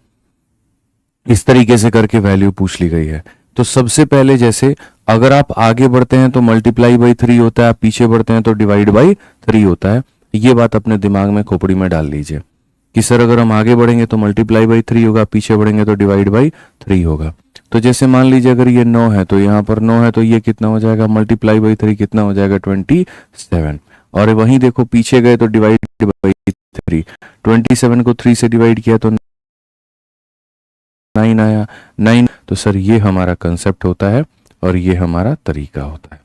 इस तरीके से करके वैल्यू पूछ ली गई है। तो सबसे पहले जैसे अगर आप आगे बढ़ते हैं तो मल्टीप्लाई बाई 3 होता है, आप पीछे बढ़ते हैं तो डिवाइड बाई 3 होता है। ये बात अपने दिमाग में खोपड़ी में डाल लीजिए कि सर अगर हम आगे बढ़ेंगे तो मल्टीप्लाई बाई 3 होगा, पीछे बढ़ेंगे तो डिवाइड बाई 3 होगा। तो जैसे मान लीजिए अगर ये 9 है तो यहाँ पर 9 है, तो ये कितना हो जाएगा, मल्टीप्लाई बाई 3 कितना हो जाएगा, 27। और वहीं देखो पीछे गए तो डिवाइड बाई 3, 27 को 3 से डिवाइड किया तो 9 आया, 9। तो सर ये हमारा कंसेप्ट होता है और ये हमारा तरीका होता है।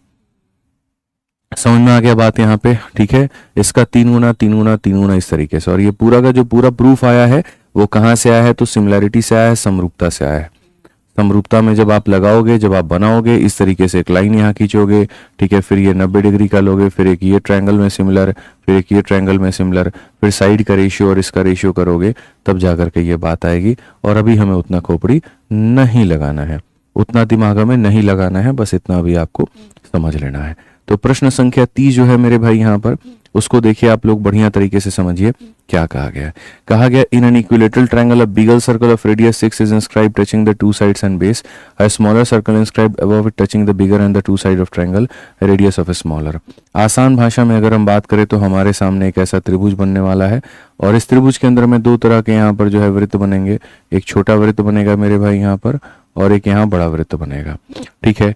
समझ में आ गया बात यहाँ पे। ठीक है, इसका 3 गुना 3 गुना 3 गुना इस तरीके से। और ये पूरा का जो पूरा प्रूफ आया है वो कहाँ से आया है, तो सिमिलैरिटी से आया है, समरूपता से आया है। समरूपता में जब आप लगाओगे, जब आप बनाओगे, इस तरीके से एक लाइन यहाँ खींचोगे। ठीक है, फिर ये 90 डिग्री का लोगे, फिर एक ये ट्रायंगल में सिमिलर, फिर एक ये ट्रायंगल में सिमिलर, फिर साइड का रेशियो और इसका रेशियो करोगे, तब जाकर के ये बात आएगी। और अभी हमें उतना खोपड़ी नहीं लगाना है, उतना दिमाग में नहीं लगाना है, बस इतना भी आपको समझ लेना है। तो प्रश्न संख्या 30 जो है मेरे भाई यहाँ पर, उसको देखिए आप लोग बढ़िया तरीके से समझिए क्या कहा गया है। कहा गया in an equilateral triangle a bigger circle of radius 6 is inscribed touching the two sides and base, a smaller circle inscribed above it touching the bigger and the two side of triangle, radius of a smaller. आसान भाषा में अगर हम बात करें तो हमारे सामने एक ऐसा त्रिभुज बनने वाला है, और इस त्रिभुज के अंदर में दो तरह के यहाँ पर जो है वृत्त बनेंगे। एक छोटा वृत्त बनेगा मेरे भाई यहाँ पर, और एक यहाँ बड़ा वृत्त बनेगा। ठीक है,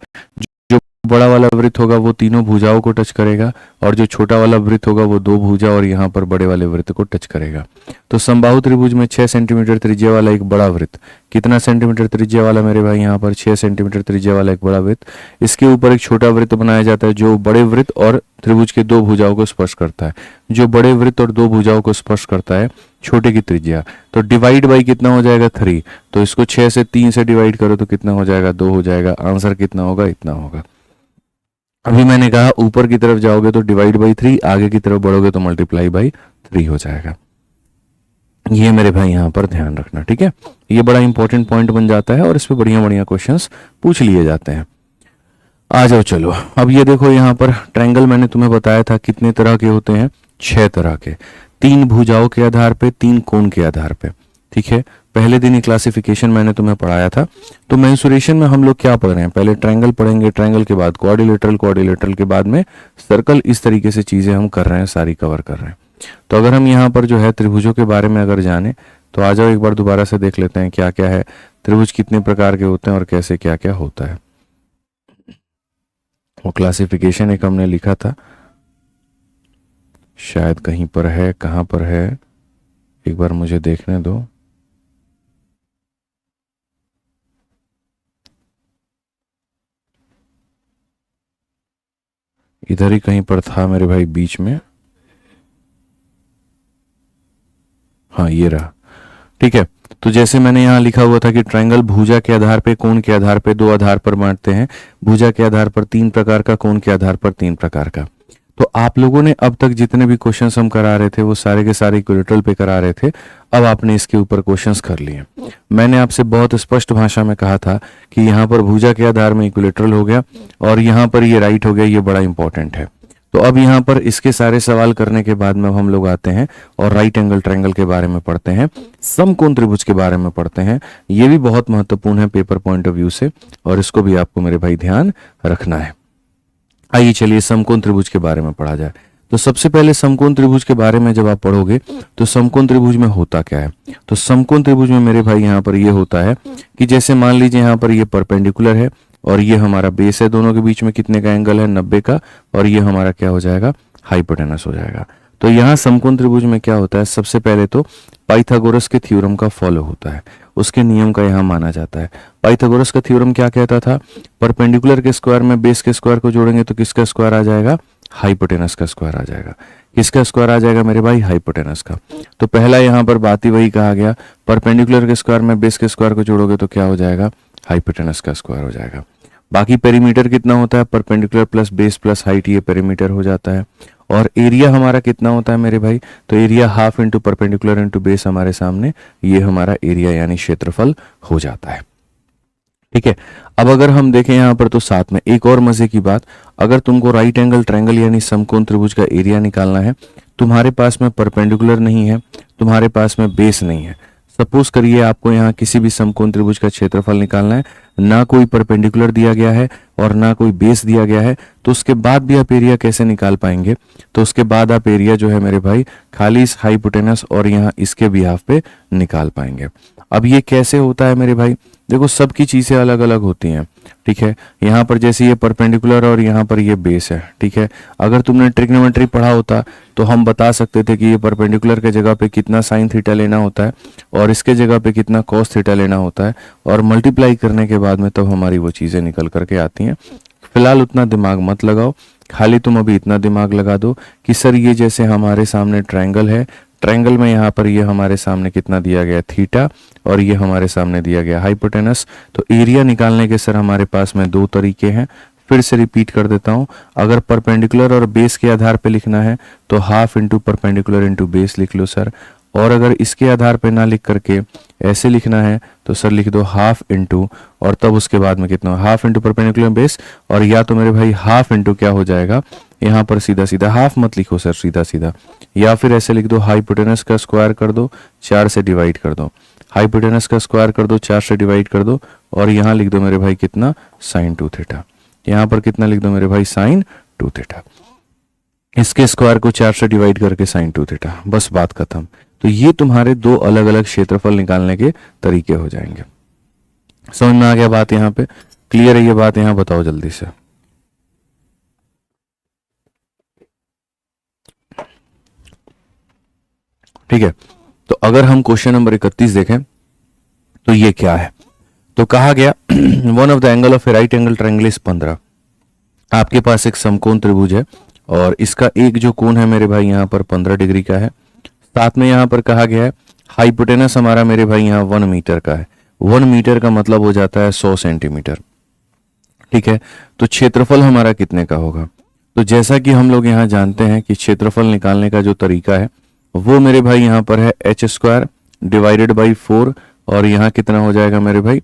बड़ा वाला वृत्त होगा वो तीनों भुजाओं को टच करेगा, और जो छोटा वाला वृत्त होगा वो दो भुजा और यहाँ पर बड़े वाले वृत्त को टच करेगा। तो समबाहु त्रिभुज में 6 सेंटीमीटर त्रिज्या वाला एक बड़ा वृत्त, कितना सेंटीमीटर त्रिज्या वाला मेरे भाई यहाँ पर, 6 सेंटीमीटर त्रिज्या वाला एक बड़ा वृत्त, इसके ऊपर एक छोटा वृत्त बनाया जाता है जो बड़े वृत्त और त्रिभुज के दो भुजाओं को स्पर्श करता है। जो बड़े वृत्त और दो भुजाओं को स्पर्श करता है, छोटे की त्रिज्या, तो डिवाइड बाई कितना हो जाएगा, 3। तो इसको 6 से 3 से डिवाइड करो तो कितना हो जाएगा, 2 हो जाएगा। आंसर कितना होगा, इतना होगा। अभी मैंने कहा ऊपर की तरफ जाओगे तो डिवाइड बाई 3, आगे की तरफ बढ़ोगे तो मल्टीप्लाई बाई 3 हो जाएगा। ये मेरे भाई यहाँ पर ध्यान रखना। ठीक है, ये बड़ा इंपॉर्टेंट पॉइंट बन जाता है और इस पे बढ़िया बढ़िया क्वेश्चंस पूछ लिए जाते हैं। आ जाओ चलो, अब ये देखो यहाँ पर ट्रायंगल मैंने तुम्हें बताया था कितने तरह के होते हैं, 6 तरह के, 3 भुजाओं के आधार पे, 3 कोण के आधार पे। ठीक है, पहले दिन ही क्लासिफिकेशन मैंने तुम्हें पढ़ाया था। तो मेंसुरेशन में हम लोग क्या पढ़ रहे हैं, पहले ट्रायंगल पढ़ेंगे, ट्रायंगल के बाद क्वाड्रिलेटरल, क्वाड्रिलेटरल के बाद में सर्कल। इस तरीके से चीजें हम कर रहे हैं, सारी कवर कर रहे हैं। तो अगर हम यहाँ पर जो है त्रिभुजों के बारे में अगर जाने तो आ जाओ एक बार दोबारा से देख लेते हैं क्या क्या है, त्रिभुज कितने प्रकार के होते हैं और कैसे क्या क्या होता है। वो क्लासिफिकेशन एक हमने लिखा था, शायद कहीं पर है, कहाँ पर है, एक बार मुझे देखने दो। इधर ही कहीं पर था मेरे भाई बीच में, हाँ ये रहा। ठीक है, तो जैसे मैंने यहाँ लिखा हुआ था कि ट्रायंगल भुजा के आधार पे, कोण के आधार पे, 2 आधार पर बांटते हैं। भुजा के आधार पर 3 प्रकार का, कोण के आधार पर 3 प्रकार का। तो आप लोगों ने अब तक जितने भी क्वेश्चंस हम करा रहे थे वो सारे के सारे इक्विलेटरल पे करा रहे थे। अब आपने इसके ऊपर क्वेश्चंस कर लिए। मैंने आपसे बहुत स्पष्ट भाषा में कहा था कि यहाँ पर भुजा के आधार में इक्विलेटरल हो गया और यहाँ पर ये राइट हो गया, ये बड़ा इंपॉर्टेंट है। तो अब यहाँ पर इसके सारे सवाल करने के बाद में हम लोग आते हैं और राइट एंगल ट्रायंगल के बारे में पढ़ते हैं, समकोण त्रिभुज के बारे में पढ़ते हैं। ये भी बहुत महत्वपूर्ण है पेपर पॉइंट ऑफ व्यू से, और इसको भी आपको मेरे भाई ध्यान रखना है। आइए चलिए समकोण त्रिभुज के बारे में पढ़ा जाए। तो सबसे पहले समकोण त्रिभुज के बारे में जब आप पढ़ोगे तो समकोण त्रिभुज में होता क्या है, तो समकोण त्रिभुज में मेरे भाई यहाँ पर ये होता है कि जैसे मान लीजिए यहाँ पर ये परपेंडिकुलर है और ये हमारा बेस है, दोनों के बीच में कितने का एंगल है, 90 का, और ये हमारा क्या हो जाएगा, हाइपोटेनस हो जाएगा। तो यहाँ समकोण त्रिभुज में क्या होता है, सबसे पहले तो पाइथागोरस के थ्योरम का फॉलो होता है, उसके नियम का यहाँ माना जाता है। पाइथागोरस का थ्योरम क्या कहता था, परपेंडिकुलर के स्क्वायर में बेस के स्क्वायर को जोड़ेंगे तो किसका स्क्वायर आ जाएगा, हाइपोटेनस का स्क्वायर आ जाएगा। किसका स्क्वायर आ जाएगा मेरे भाई, हाइपोटेनस का। तो पहला यहाँ पर बात ही वही कहा गया, परपेंडिकुलर के स्क्वायर में बेस के स्क्वायर को जोड़ोगे तो क्या हो जाएगा, हाइपोटेनस का स्क्वायर हो जाएगा। बाकी पेरीमीटर कितना होता है, perpendicular plus base plus height, ये पेरीमीटर हो जाता है। और एरिया हमारा कितना होता है मेरे भाई, तो area half into perpendicular into base हमारे सामने, ये हमारा एरिया यानी क्षेत्रफल हो जाता है। ठीक है, अब अगर हम देखें यहाँ पर तो साथ में एक और मजे की बात, अगर तुमको राइट एंगल ट्रायंगल यानी समकोण त्रिभुज का एरिया निकालना है, तुम्हारे पास में परपेंडिकुलर नहीं है, तुम्हारे पास में बेस नहीं है, सपोज करिए आपको यहाँ किसी भी समकोण त्रिभुज का क्षेत्रफल निकालना है, ना कोई परपेंडिकुलर दिया गया है और ना कोई बेस दिया गया है, तो उसके बाद भी आप एरिया कैसे निकाल पाएंगे, तो उसके बाद आप एरिया जो है मेरे भाई खाली इस हाइपोटेनस और यहाँ इसके बिहाफ पे निकाल पाएंगे। अब ये कैसे होता है मेरे भाई, देखो सबकी चीजें अलग अलग होती हैं। ठीक है, यहाँ पर जैसे ये परपेंडिकुलर और यहाँ पर ये बेस है। ठीक है, अगर तुमने ट्रिग्नोमेट्री पढ़ा होता तो हम बता सकते थे कि ये परपेंडिकुलर के जगह पे कितना साइन थीटा लेना होता है और इसके जगह पे कितना कॉस थीटा लेना होता है, और मल्टीप्लाई करने के बाद में तब हमारी वो चीजें निकल करके आती हैं। फिलहाल उतना दिमाग मत लगाओ, खाली तुम अभी इतना दिमाग लगा दो कि सर ये जैसे हमारे सामने ट्रायंगल है, ट्रायंगल में यहाँ पर ये हमारे सामने कितना दिया गया, थीटा, और ये हमारे सामने दिया गया हाइपोटेनस। तो एरिया निकालने के सर हमारे पास में दो तरीके हैं, फिर से रिपीट कर देता हूं। अगर परपेंडिकुलर और बेस के आधार पे लिखना है तो half into perpendicular into base लिख लो सर, और अगर इसके आधार पे ना लिख करके ऐसे लिखना है तो सर लिख दो हाफ इंटू, और तब उसके बाद में कितना, हाफ इंटू परपेंडिकुलर बेस, और या तो मेरे भाई हाफ इंटू क्या हो जाएगा, यहाँ पर सीधा सीधा हाफ मत लिखो सर, सीधा सीधा, या फिर ऐसे लिख दो हाइपोटेनस का स्क्वायर कर दो, 4 से डिवाइड कर दो, हाइपोटेनस का स्क्वायर कर दो, 4 से डिवाइड कर दो, और यहाँ लिख दो मेरे भाई कितना, साइन 2 थीटा। यहाँ पर कितना लिख दो मेरे भाई, साइन 2 थीटा। इसके स्क्वायर को 4 से डिवाइड करके साइन 2 थीटा, बस बात खत्म। तो ये तुम्हारे दो अलग अलग क्षेत्रफल निकालने के तरीके हो जाएंगे। समझ में आ गया बात, यहाँ पे क्लियर है ये बात, यहाँ बताओ जल्दी से। ठीक है, तो अगर हम क्वेश्चन नंबर 31 देखें तो ये क्या है, तो कहा गया one of the angle of A right angle triangle is 15। आपके पास एक समकोण त्रिभुज है और इसका एक जो कोण है मेरे भाई यहाँ पर 15 डिग्री का है। साथ में यहाँ पर कहा गया है हाइपोटेनस हमारा मेरे भाई यहाँ 1 मीटर का है। 1 मीटर का मतलब हो जाता है 100 सेंटीमीटर। ठीक है, तो क्षेत्रफल हमारा कितने का होगा, तो जैसा कि हम लोग यहाँ जानते हैं कि क्षेत्रफल निकालने का जो तरीका है वो मेरे भाई यहाँ पर है h स्क्वायर डिवाइडेड बाई 4, और यहाँ कितना हो जाएगा मेरे भाई,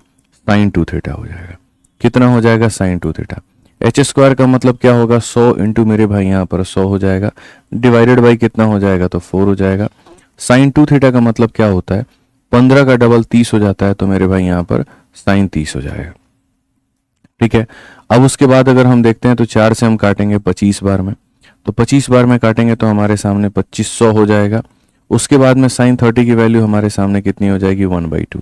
साइन 2 थीटा हो जाएगा। कितना हो जाएगा, साइन 2 थीटा। एच स्क्वायर का मतलब क्या होगा, 100 इंटू मेरे भाई यहाँ पर 100 हो जाएगा, डिवाइडेड बाई कितना हो जाएगा, तो 4 हो जाएगा। साइन 2 थीटा का मतलब क्या होता है, 15 का डबल 30 हो जाता है, तो मेरे भाई यहाँ पर साइन 30 हो जाएगा। ठीक है, अब उसके बाद अगर हम देखते हैं तो 4 से हम काटेंगे 25 बार में, तो 25 बार में काटेंगे तो हमारे सामने 2500 हो जाएगा। उसके बाद में साइन 30 की वैल्यू हमारे सामने कितनी हो जाएगी, 1/2।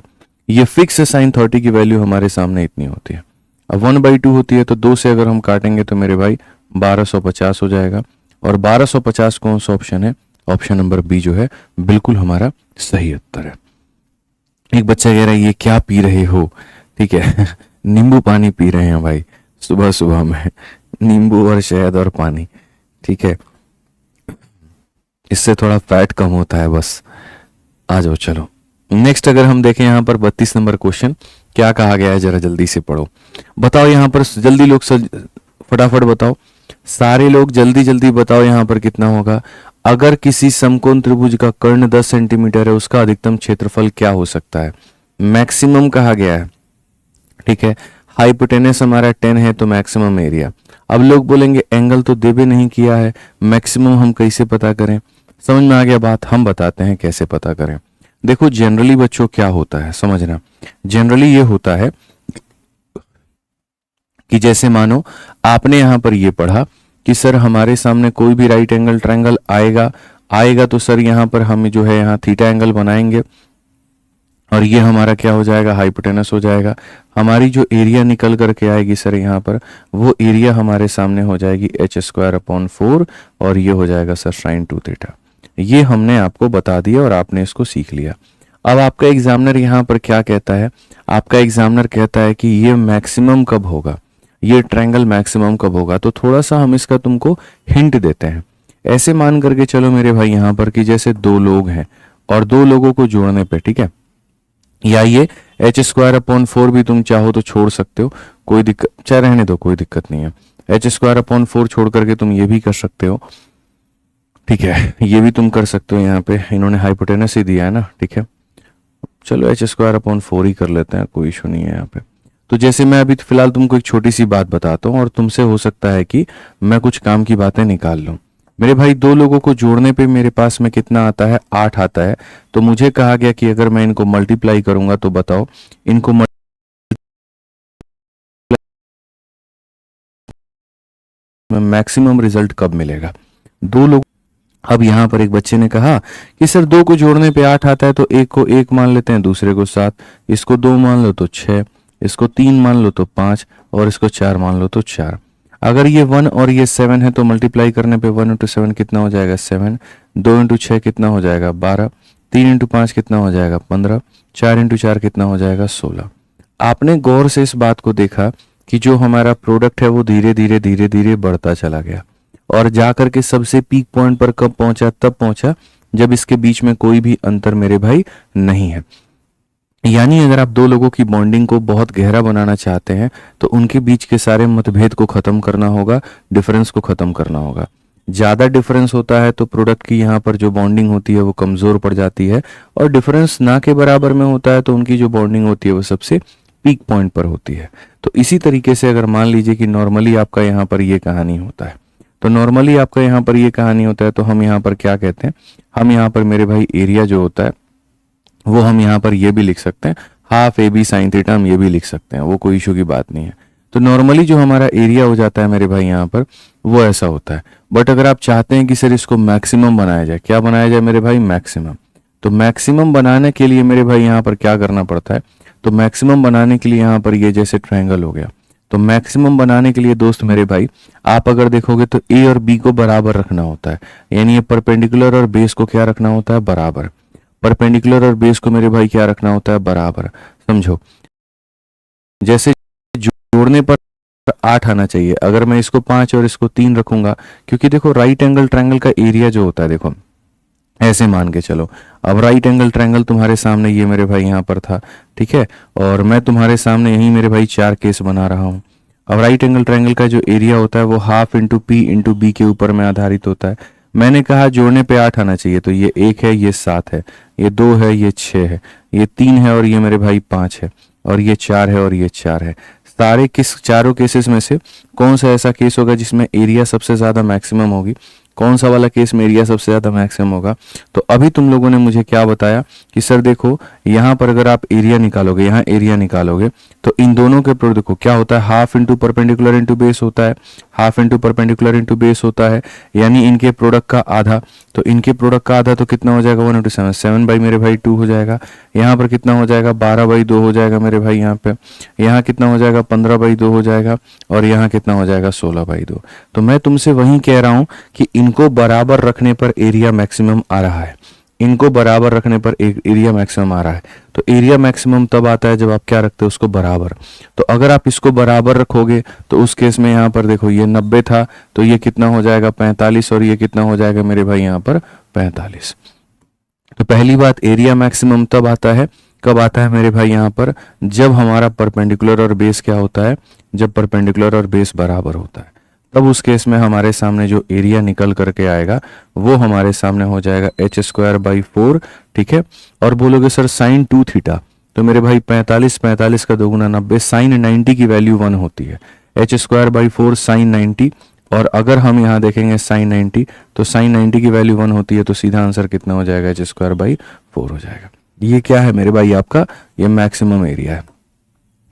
ये फिक्स है, साइन 30 की वैल्यू हमारे सामने इतनी होती है। अब 1/2 होती है तो 2 से अगर हम काटेंगे तो मेरे भाई 1250 हो जाएगा, और 1250 कौन सा ऑप्शन है, ऑप्शन नंबर बी जो है बिल्कुल हमारा सही उत्तर है। एक बच्चा कह रहा है ये क्या पी रहे हो, ठीक है नींबू पानी पी रहे हैं भाई, सुबह सुबह में नींबू और शहद और पानी। ठीक है, इससे थोड़ा फैट कम होता है बस। आ जाओ चलो नेक्स्ट, अगर हम देखें यहाँ पर 32 नंबर क्वेश्चन क्या कहा गया है, जरा जल्दी से पढ़ो। बताओ यहाँ पर जल्दी लोग फटाफट बताओ, सारे लोग जल्दी जल्दी बताओ यहाँ पर कितना होगा। अगर किसी समकोण त्रिभुज का कर्ण 10 सेंटीमीटर है, उसका अधिकतम क्षेत्रफल क्या हो सकता है, मैक्सिमम कहा गया है। ठीक है, हाइपोटेनस हमारा 10 है तो मैक्सिमम एरिया। अब लोग बोलेंगे एंगल तो देवे नहीं किया है, मैक्सिमम हम कैसे पता करें। समझ में आ गया बात, हम बताते हैं कैसे पता करें। देखो जनरली बच्चों क्या होता है समझना, जनरली ये होता है कि जैसे मानो आपने यहां पर ये पढ़ा कि सर हमारे सामने कोई भी राइट एंगल ट्रायंगल आएगा तो सर यहां पर हम जो है यहाँ थीटा एंगल बनाएंगे, और ये हमारा क्या हो जाएगा, हाइपोटेनस हो जाएगा। हमारी जो एरिया निकल करके आएगी सर यहाँ पर, वो एरिया हमारे सामने हो जाएगी h² अपॉन 4, और ये हो जाएगा सर साइन 2 थीटा। ये हमने आपको बता दिया और आपने इसको सीख लिया। अब आपका एग्जामिनर यहाँ पर क्या कहता है, आपका एग्जामिनर कहता है कि ये मैक्सिमम कब होगा, ये ट्रायंगल मैक्सिमम कब होगा। तो थोड़ा सा हम इसका तुमको हिंट देते हैं। ऐसे मान करके चलो मेरे भाई यहाँ पर कि जैसे दो लोग हैं और दो लोगों को जोड़ने पे, ठीक है, या ये h² अपॉन 4 भी तुम चाहो तो छोड़ सकते हो, कोई दिक्कत, चाहे रहने दो, कोई दिक्कत नहीं है। h² अपॉन 4 छोड़ करके तुम ये भी कर सकते हो, ठीक है, ये भी तुम कर सकते हो। यहाँ पे इन्होंने हाइपोटेनस ही दिया है ना, ठीक है, चलो h² अपॉन 4 ही कर लेते हैं, कोई इशू नहीं है यहाँ पे। तो जैसे मैं अभी फिलहाल तुमको एक छोटी सी बात बताता हूँ और तुमसे हो सकता है कि मैं कुछ काम की बातें निकाल लूँ। मेरे भाई दो लोगों को जोड़ने पे मेरे पास में कितना आता है, 8 आता है। तो मुझे कहा गया कि अगर मैं इनको मल्टीप्लाई करूंगा तो बताओ इनको मैक्सिमम रिजल्ट कब मिलेगा। दो लोग, अब यहाँ पर एक बच्चे ने कहा कि सर दो को जोड़ने पे 8 आता है, तो एक को 1 मान लेते हैं, दूसरे को 7, इसको 2 मान लो तो 6, इसको 3 मान लो तो 5 और इसको 4 मान लो तो 4। अगर ये 1 और ये 7 है तो मल्टीप्लाई करने पे 1 इंटू 7 कितना हो जाएगा 7, 2 इंटू 6 कितना हो जाएगा 12, 3 इंटू 5 कितना हो जाएगा 15, 4 इंटू 4 कितना हो जाएगा 16। आपने गौर से इस बात को देखा कि जो हमारा प्रोडक्ट है वो धीरे धीरे धीरे धीरे बढ़ता चला गया और जाकर के सबसे पीक पॉइंट पर कब पहुंचा, तब पहुंचा जब इसके बीच में कोई भी अंतर मेरे भाई नहीं है। यानी अगर आप दो लोगों की बॉन्डिंग को बहुत गहरा बनाना चाहते हैं तो उनके बीच के सारे मतभेद को खत्म करना होगा, डिफरेंस को खत्म करना होगा। ज्यादा डिफरेंस होता है तो प्रोडक्ट की यहाँ पर जो बॉन्डिंग होती है वो कमजोर पड़ जाती है, और डिफरेंस ना के बराबर में होता है तो उनकी जो बॉन्डिंग होती है वो सबसे पीक पॉइंट पर होती है। तो इसी तरीके से अगर मान लीजिए कि नॉर्मली आपका यहाँ पर ये कहानी होता है, तो नॉर्मली आपका यहाँ पर ये कहानी होता है, तो हम यहाँ पर क्या कहते हैं, हम यहाँ पर मेरे भाई एरिया जो होता है वो हम यहाँ पर ये भी लिख सकते हैं, हाफ AB साइन थीटा, हम ये भी लिख सकते हैं, वो कोई इशू की बात नहीं है। तो नॉर्मली जो हमारा एरिया हो जाता है मेरे भाई यहाँ पर वो ऐसा होता है। बट अगर आप चाहते हैं कि सर इसको मैक्सिमम बनाया जाए, क्या बनाया जाए मेरे भाई, मैक्सिमम, तो मैक्सिमम बनाने के लिए मेरे भाई यहाँ पर क्या करना पड़ता है, तो मैक्सिमम बनाने के लिए यहाँ पर ये जैसे ट्रायंगल हो गया, तो मैक्सिमम बनाने के लिए दोस्त मेरे भाई आप अगर देखोगे तो A और B को बराबर रखना होता है, यानी ये परपेंडिकुलर और बेस को क्या रखना होता है, बराबर। परपेंडिकुलर और बेस को मेरे भाई क्या रखना होता है, बराबर। समझो, जैसे जोड़ने पर 8 आना चाहिए, अगर मैं इसको 5 और इसको 3 रखूंगा, क्योंकि देखो राइट एंगल ट्रायंगल का एरिया जो होता है, देखो ऐसे मान के चलो, अब राइट एंगल ट्रायंगल तुम्हारे सामने ये मेरे भाई यहाँ पर था, ठीक है, और मैं तुम्हारे सामने यही मेरे भाई 4 केस बना रहा हूँ। अब राइट एंगल ट्रायंगल का जो एरिया होता है वो half into P into B के ऊपर में आधारित होता है। मैंने कहा जोड़ने पे 8 आना चाहिए, तो ये 1 है, ये 7 है, ये 2 है, ये 6 है, ये 3 है और ये मेरे भाई 5 है, और ये 4 है और ये 4 है। सारे चारों केसेस में से कौन सा ऐसा केस होगा जिसमें एरिया सबसे ज्यादा मैक्सिमम होगी, कौन सा वाला केस में एरिया सबसे ज्यादा मैक्सिमम होगा। तो अभी तुम लोगों ने मुझे क्या बताया कि सर देखो यहाँ पर अगर आप एरिया निकालोगे, यहाँ एरिया निकालोगे, तो इन दोनों के प्रोडक्ट देखो क्या होता है, half into perpendicular into base होता है, half into perpendicular into base होता है, यानी इनके प्रोडक्ट का आधा। तो इनके प्रोडक्ट का आधा तो कितना हो जाएगा, 1 इंटू 7, 7 बाई मेरे भाई 2 हो जाएगा। यहाँ पर कितना हो जाएगा, 12 बाई 2 हो जाएगा मेरे भाई यहाँ पे। यहाँ कितना हो जाएगा, 15 बाई 2 हो जाएगा, और यहाँ कितना हो जाएगा, 16 बाई 2। तो मैं तुमसे वही कह रहा हूँ कि इनको बराबर रखने पर एरिया मैक्सिमम आ रहा है, इनको बराबर रखने पर एरिया मैक्सिमम आ रहा है। तो एरिया मैक्सिमम तब आता है जब आप क्या रखते हो, उसको बराबर। तो अगर आप इसको बराबर रखोगे तो उस केस में यहाँ पर देखो ये 90 था, तो ये कितना हो जाएगा 45, और ये कितना हो जाएगा मेरे भाई यहाँ पर 45। तो पहली बात, एरिया मैक्सिमम तब आता है, कब आता है मेरे भाई यहाँ पर, जब हमारा परपेंडिकुलर और बेस क्या होता है, जब परपेंडिकुलर और बेस बराबर होता है, तब उस केस में हमारे सामने जो एरिया निकल करके आएगा वो हमारे सामने हो जाएगा h²/4, ठीक है। और बोलोगे सर साइन 2 थीटा, तो मेरे भाई 45, 45 का दोगुना 90, साइन 90 की वैल्यू 1 होती है, h²/4 साइन 90। और अगर हम यहाँ देखेंगे साइन 90, तो साइन 90 की वैल्यू 1 होती है, तो सीधा आंसर कितना हो जाएगा, h²/4 हो जाएगा। ये क्या है मेरे भाई, आपका ये मैक्सिमम एरिया है।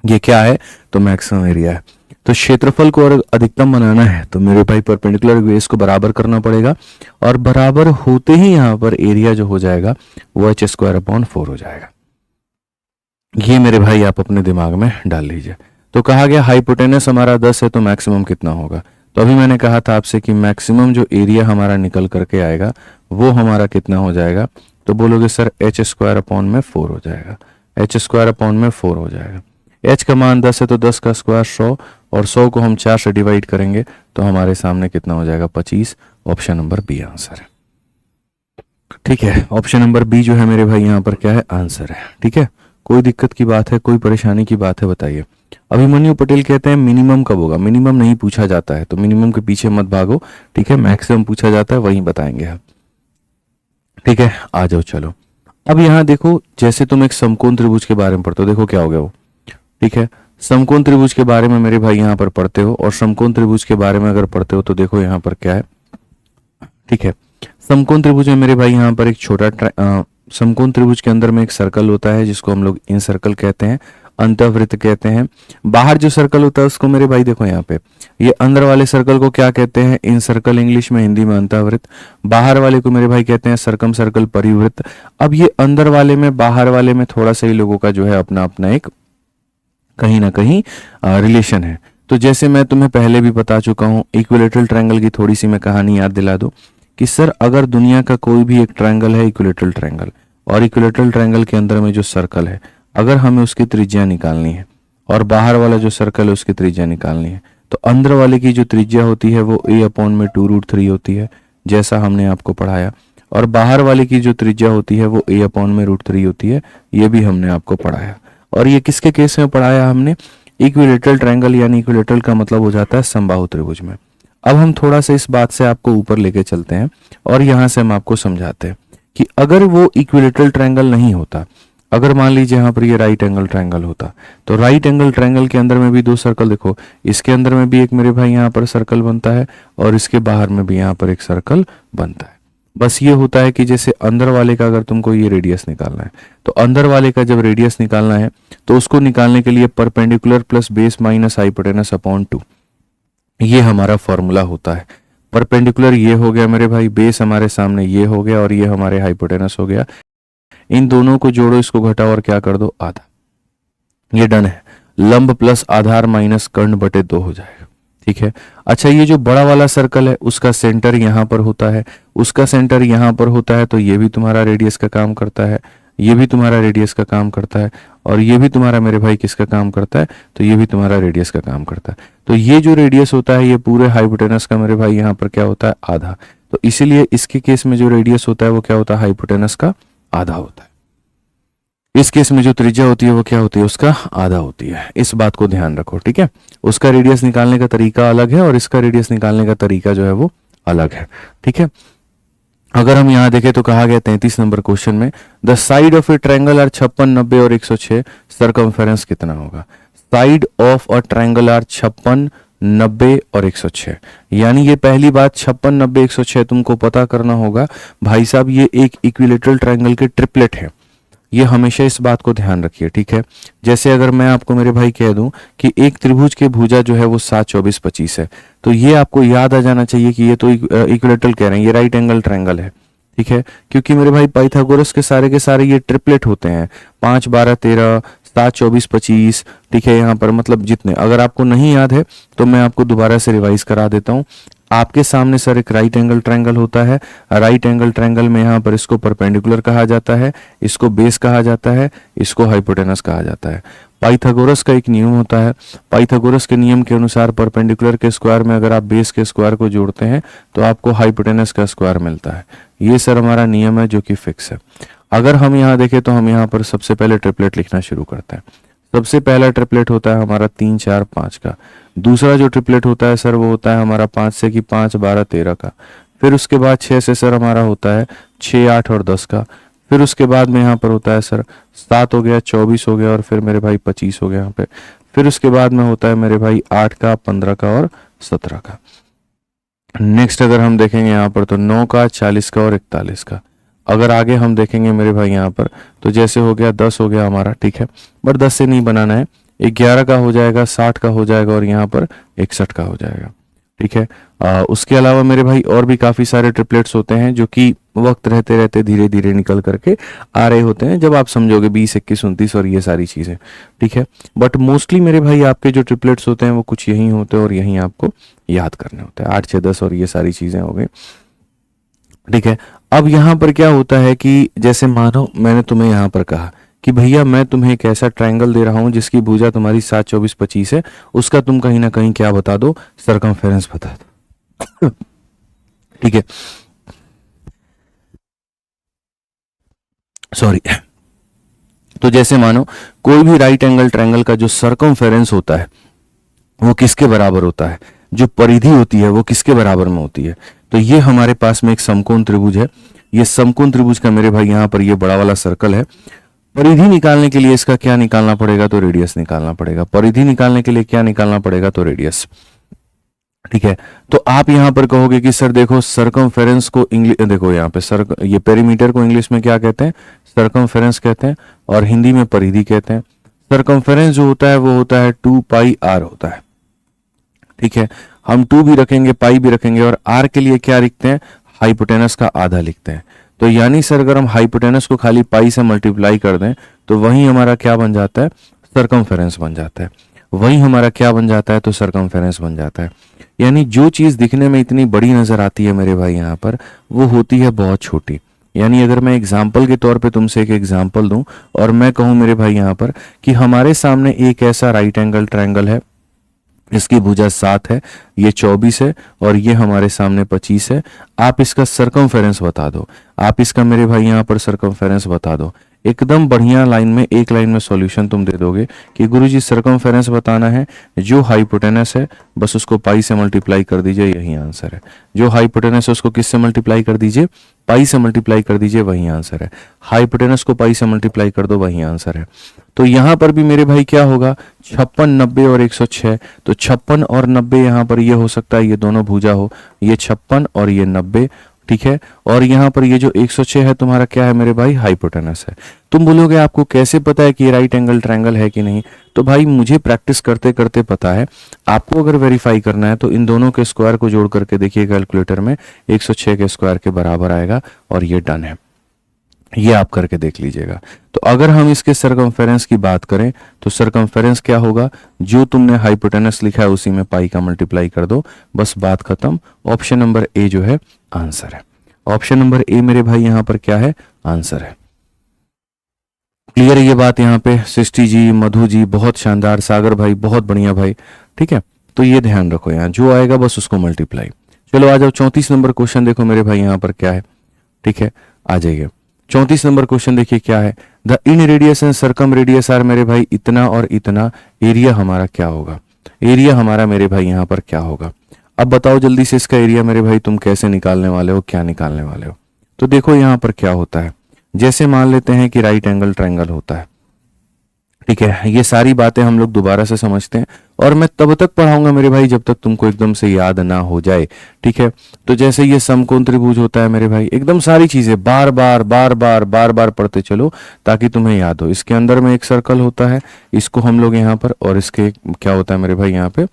ये क्या है, तो मैक्सिमम एरिया है। तो क्षेत्रफल को और अधिकतम बनाना है तो मेरे भाई परपेंडिकुलर बेस को बराबर करना पड़ेगा, और बराबर होते ही यहाँ पर एरिया जो हो जाएगा वो h²/4 हो जाएगा। ये मेरे भाई आप अपने दिमाग में डाल लीजिए। तो कहा गया हाइपोटेनस हमारा 10 है तो मैक्सिमम कितना होगा, तो अभी मैंने कहा था आपसे कि मैक्सिमम जो एरिया हमारा निकल करके आएगा वो हमारा कितना हो जाएगा, तो बोलोगे सर एच स्क्वायर अपॉन में 4 हो जाएगा, एच स्क्वायर अपॉन में 4 हो जाएगा। एच का मान 10 है तो 10 का स्क्वायर 100, और 100 को हम 4 से डिवाइड करेंगे तो हमारे सामने कितना हो जाएगा 25। ऑप्शन नंबर बी आंसर है। ठीक है, ऑप्शन नंबर बी जो है मेरे भाई यहाँ पर क्या है, आंसर है। ठीक है, कोई दिक्कत की बात है, कोई परेशानी की बात है, बताइए। अभिमन्यु पटेल कहते हैं मिनिमम कब होगा, मिनिमम नहीं पूछा जाता है तो मिनिमम के पीछे मत भागो। ठीक है, मैक्सिमम पूछा जाता है वही बताएंगे हम। ठीक है, आ जाओ चलो। अब यहाँ देखो, जैसे तुम एक समकोण त्रिभुज के बारे में पढ़ते हो, देखो क्या हो गया वो। ठीक है, समकोण त्रिभुज के बारे में मेरे भाई यहाँ पर पढ़ते हो, और समकोण त्रिभुज के बारे में अगर पढ़ते हो तो देखो यहाँ पर क्या है। ठीक है, समकोण त्रिभुज में मेरे भाई यहाँ पर एक छोटा समकोण त्रिभुज के अंदर में एक सर्कल होता है जिसको हम लोग इन सर्कल कहते हैं, अंतःवृत्त कहते हैं। बाहर जो सर्कल होता है उसको मेरे भाई देखो यहाँ पे, ये अंदर वाले सर्कल को क्या कहते हैं, इन सर्कल इंग्लिश में, हिंदी में अंतःवृत्त। बाहर वाले को मेरे भाई कहते हैं सरकम सर्कल, परिवृत्त। अब ये अंदर वाले में बाहर वाले में थोड़ा सा ही लोगों का जो है अपना अपना एक कहीं ना कहीं रिलेशन है। तो जैसे मैं तुम्हें पहले भी बता चुका हूं, इक्विलेटरल ट्रायंगल की थोड़ी सी मैं कहानी याद दिला दूं कि सर अगर दुनिया का कोई भी एक ट्रायंगल है इक्विलेटरल ट्रायंगल, और इक्विलेटरल ट्रायंगल के अंदर में जो सर्कल है, अगर हमें उसकी त्रिज्या निकालनी है और बाहर वाला जो सर्कल है उसकी त्रिज्या निकालनी है, तो अंदर वाले की जो त्रिज्या होती है वो a अपॉन में 2√3 होती है, जैसा हमने आपको पढ़ाया। और बाहर वाले की जो त्रिज्या होती है वो a अपॉन में √3 होती है, ये भी हमने आपको पढ़ाया। और ये किसके केस में पढ़ाया हमने, इक्विलेटरल ट्रायंगल, यानी इक्विलेटरल का मतलब हो जाता है समबाहु त्रिभुज में। अब हम थोड़ा सा इस बात से आपको ऊपर लेके चलते हैं और यहां से हम आपको समझाते हैं कि अगर वो इक्विलेटरल ट्रायंगल नहीं होता, अगर मान लीजिए यहाँ पर ये राइट एंगल ट्रायंगल होता, तो राइट एंगल ट्रायंगल के अंदर में भी दो सर्कल, देखो इसके अंदर में भी एक मेरे भाई यहाँ पर सर्कल बनता है और इसके बाहर में भी यहाँ पर एक सर्कल बनता है। बस ये होता है कि जैसे अंदर वाले का अगर तुमको ये रेडियस निकालना है, तो अंदर वाले का जब रेडियस निकालना है तो उसको निकालने के लिए perpendicular plus base minus hypotenuse upon 2, ये हमारा फॉर्मूला होता है। परपेंडिकुलर ये हो गया मेरे भाई, बेस हमारे सामने ये हो गया, और ये हमारे हाइपोटेनस हो गया। इन दोनों को जोड़ो, इसको घटाओ और क्या कर दो, आधा। ये डन है। लंब प्लस आधार माइनस कर्ण बटे 2 हो जाएगा। ठीक है, अच्छा ये जो बड़ा वाला सर्कल है उसका सेंटर यहाँ पर होता है, उसका सेंटर यहाँ पर होता है, तो ये भी तुम्हारा रेडियस का काम करता है, ये भी तुम्हारा रेडियस का काम करता है, और ये भी तुम्हारा मेरे भाई किसका काम करता है, तो ये भी तुम्हारा रेडियस का काम करता है। तो ये जो रेडियस होता है ये पूरे हाइपोटेनस का मेरे भाई यहाँ पर क्या होता है, आधा। तो इसीलिए इसके केस में जो रेडियस होता है वो क्या होता है, हाइपोटेनस का आधा होता है। इस केस में जो त्रिज्या होती है वो क्या होती है, उसका आधा होती है। इस बात को ध्यान रखो। ठीक है, उसका रेडियस निकालने का तरीका अलग है और इसका रेडियस निकालने का तरीका जो है वो अलग है। ठीक है, अगर हम यहाँ देखें तो कहा गया 33 नंबर क्वेश्चन में, the side of a triangle are 56, 90 और 106, सरकमफेरेंस कितना होगा। Side of a triangle are 56, 90 और 106, यानी ये पहली बात 56, 90, 106 तुमको पता करना होगा भाई साहब, ये एक इक्विलेटरल ट्रायंगल के ट्रिपलेट है। ये हमेशा इस बात को ध्यान रखिए। ठीक है, जैसे अगर मैं आपको मेरे भाई कह दूं कि एक त्रिभुज के भुजा जो है वो 7, 24, 25 है, तो ये आपको याद आ जाना चाहिए कि ये तो इक्विलेटरल कह रहे हैं, ये राइट एंगल ट्रायंगल है। ठीक है, क्योंकि मेरे भाई पाइथागोरस के सारे ये ट्रिपलेट होते हैं, 5, 12, 13, 7, 24, 25। ठीक है, यहाँ पर मतलब जितने, अगर आपको नहीं याद है तो मैं आपको दोबारा से रिवाइज करा देता हूँ। आपके सामने सर एक राइट एंगल ट्रायंगल होता है, राइट एंगल ट्रायंगल में यहाँ पर इसको परपेंडिकुलर कहा जाता है, इसको बेस कहा जाता है, इसको हाइपोटेनस कहा जाता है। पाइथागोरस का एक नियम होता है, पाइथागोरस के नियम के अनुसार परपेंडिकुलर के स्क्वायर में अगर आप बेस के स्क्वायर को जोड़ते हैं तो आपको हाइपोटेनस का स्क्वायर मिलता है। ये सर हमारा नियम है जो कि फिक्स है। अगर हम यहाँ देखें तो हम यहाँ पर सबसे पहले ट्रिपलेट लिखना शुरू करते हैं। सबसे पहला ट्रिपलेट होता है हमारा 3, 4, 5 का। दूसरा जो ट्रिपलेट होता है सर वो होता है हमारा 5 से कि 5, 12, 13 का। फिर उसके बाद 6 से सर हमारा होता है 6, 8 और 10 का। फिर उसके बाद में यहाँ पर होता है सर 7 हो गया, 24 हो गया, और फिर मेरे भाई 25 हो गया यहाँ पे। फिर उसके बाद में होता है मेरे भाई 8 का, 15 का और 17 का। नेक्स्ट अगर हम देखेंगे यहाँ पर तो 9 का, 40 का और 41 का। अगर आगे हम देखेंगे मेरे भाई यहाँ पर तो जैसे हो गया 10 हो गया हमारा। ठीक है, बट 10 से नहीं बनाना है, 11 का हो जाएगा, 60 का हो जाएगा और यहाँ पर 61 का हो जाएगा। ठीक है, उसके अलावा मेरे भाई और भी काफ़ी सारे ट्रिपलेट्स होते हैं जो कि वक्त रहते रहते धीरे धीरे निकल करके आ रहे होते हैं, जब आप समझोगे 20, 21, 29 और ये सारी चीज़ें, ठीक है। बट मोस्टली मेरे भाई आपके जो ट्रिपलेट्स होते हैं वो कुछ यहीं होते हैं और यहीं आपको याद करने होते हैं, 8, 6, 10 और ये सारी चीज़ें हो गई, ठीक है। अब यहाँ पर क्या होता है कि जैसे मानो मैंने तुम्हें यहाँ पर कहा कि भैया मैं तुम्हें एक ऐसा ट्रायंगल दे रहा हूँ जिसकी भुजा तुम्हारी 7, 24, 25 है, उसका तुम कहीं ना कहीं क्या बता दो, सरकमफेरेंस बता दो। ठीक है, सॉरी। तो जैसे मानो कोई भी राइट एंगल ट्रायंगल का जो सरकमफेरेंस होता है वो किसके बराबर होता है, जो परिधि होती है वो किसके बराबर में होती है। तो ये हमारे पास में एक समकोण त्रिभुज है, ये समकोण त्रिभुज का मेरे भाई यहाँ पर ये बड़ा वाला सर्कल है। परिधि निकालने के लिए इसका क्या निकालना पड़ेगा, तो रेडियस निकालना पड़ेगा। परिधि निकालने के लिए क्या निकालना पड़ेगा, तो रेडियस, ठीक है। तो आप यहां पर कहोगे कि सर देखो सरकमफेरेंस को इंग्लिश, देखो यहाँ पे ये पेरीमीटर को इंग्लिश में क्या कहते हैं, सरकमफेरेंस कहते हैं, और हिंदी में परिधि कहते हैं। सरकमफेरेंस जो होता है वो होता है 2 पाई r होता है, ठीक है। हम 2 भी रखेंगे, पाई भी रखेंगे, और r के लिए क्या लिखते हैं, हाइपोटेनस का आधा लिखते हैं। तो यानी सर अगर हम हाइपोटेनस को खाली पाई से मल्टीप्लाई कर दें तो वही हमारा क्या बन जाता है, सरकमफेरेंस बन जाता है। वही हमारा क्या बन जाता है, तो सरकमफेरेंस बन जाता है। यानी जो चीज दिखने में इतनी बड़ी नजर आती है मेरे भाई यहाँ पर, वो होती है बहुत छोटी। यानी अगर मैं एग्जाम्पल के तौर पे तुमसे एक एग्जाम्पल दूं और मैं कहूं मेरे भाई यहाँ पर कि हमारे सामने एक ऐसा राइट एंगल ट्रायंगल है, इसकी भुजा 7 है, ये 24 है, और ये हमारे सामने 25 है। आप इसका सरकमफेरेंस बता दो, आप इसका मेरे भाई यहाँ पर सरकमफेरेंस बता दो। एकदम बढ़िया लाइन में, एक लाइन में सॉल्यूशन तुम दे दोगे कि गुरुजी सरकमफेरेंस बताना है, जो हाइपोटेनस है बस उसको पाई से मल्टीप्लाई कर दीजिए, यही आंसर है। जो हाइपोटेनस है उसको किससे मल्टीप्लाई कर दीजिए, पाई से मल्टीप्लाई कर दीजिए, वही आंसर है। हाइपोटेनस को पाई से मल्टीप्लाई कर दो, वही आंसर है। तो यहां पर भी मेरे भाई क्या होगा, 56, 90 और 106। तो 56 और 90 यहां पर ये हो सकता है ये दोनों भुजा हो, ये 56 और ये 90, ठीक है। और यहाँ पर ये जो 106 है तुम्हारा क्या है मेरे भाई, हाइपोटेनस है। तुम बोलोगे आपको कैसे पता है कि ये राइट एंगल ट्रायंगल है कि नहीं, तो भाई मुझे प्रैक्टिस करते करते पता है। आपको अगर वेरीफाई करना है तो इन दोनों के स्क्वायर को जोड़ करके देखिए कैलकुलेटर में, 106 के स्क्वायर के बराबर आएगा, और ये डन है। ये आप करके देख लीजिएगा। तो अगर हम इसके सरकमफेरेंस की बात करें तो सरकमफेरेंस क्या होगा, जो तुमने हाइपोटेनस लिखा है उसी में पाई का मल्टीप्लाई कर दो, बस बात खत्म। ऑप्शन नंबर ए जो है आंसर है। ऑप्शन नंबर ए मेरे भाई यहां पर क्या है, आंसर है। क्लियर है ये बात यहाँ पे, सृष्टि जी, मधु जी बहुत शानदार, सागर भाई बहुत बढ़िया भाई, ठीक है। तो ये ध्यान रखो, यहाँ जो आएगा बस उसको मल्टीप्लाई। चलो आ जाओ 34 नंबर क्वेश्चन देखो मेरे भाई यहाँ पर क्या है, ठीक है, आ जाइए। 34 नंबर क्वेश्चन देखिए क्या है, the inradius and circumradius are मेरे भाई इतना और इतना, एरिया हमारा क्या होगा, एरिया हमारा मेरे भाई यहाँ पर क्या होगा। अब बताओ जल्दी से इसका एरिया मेरे भाई तुम कैसे निकालने वाले हो, क्या निकालने वाले हो। तो देखो यहाँ पर क्या होता है, जैसे मान लेते हैं कि राइट एंगल ट्रायंगल होता है, ठीक है। ये सारी बातें हम लोग दोबारा से समझते हैं, और मैं तब तक पढ़ाऊंगा मेरे भाई जब तक तुमको एकदम से याद ना हो जाए, ठीक है। तो जैसे ये समकोण त्रिभुज होता है मेरे भाई, एकदम सारी चीजें बार बार बार बार बार बार पढ़ते चलो ताकि तुम्हें याद हो। इसके अंदर में एक सर्कल होता है, इसको हम लोग यहाँ पर, और इसके क्या होता है मेरे भाई यहाँ पे,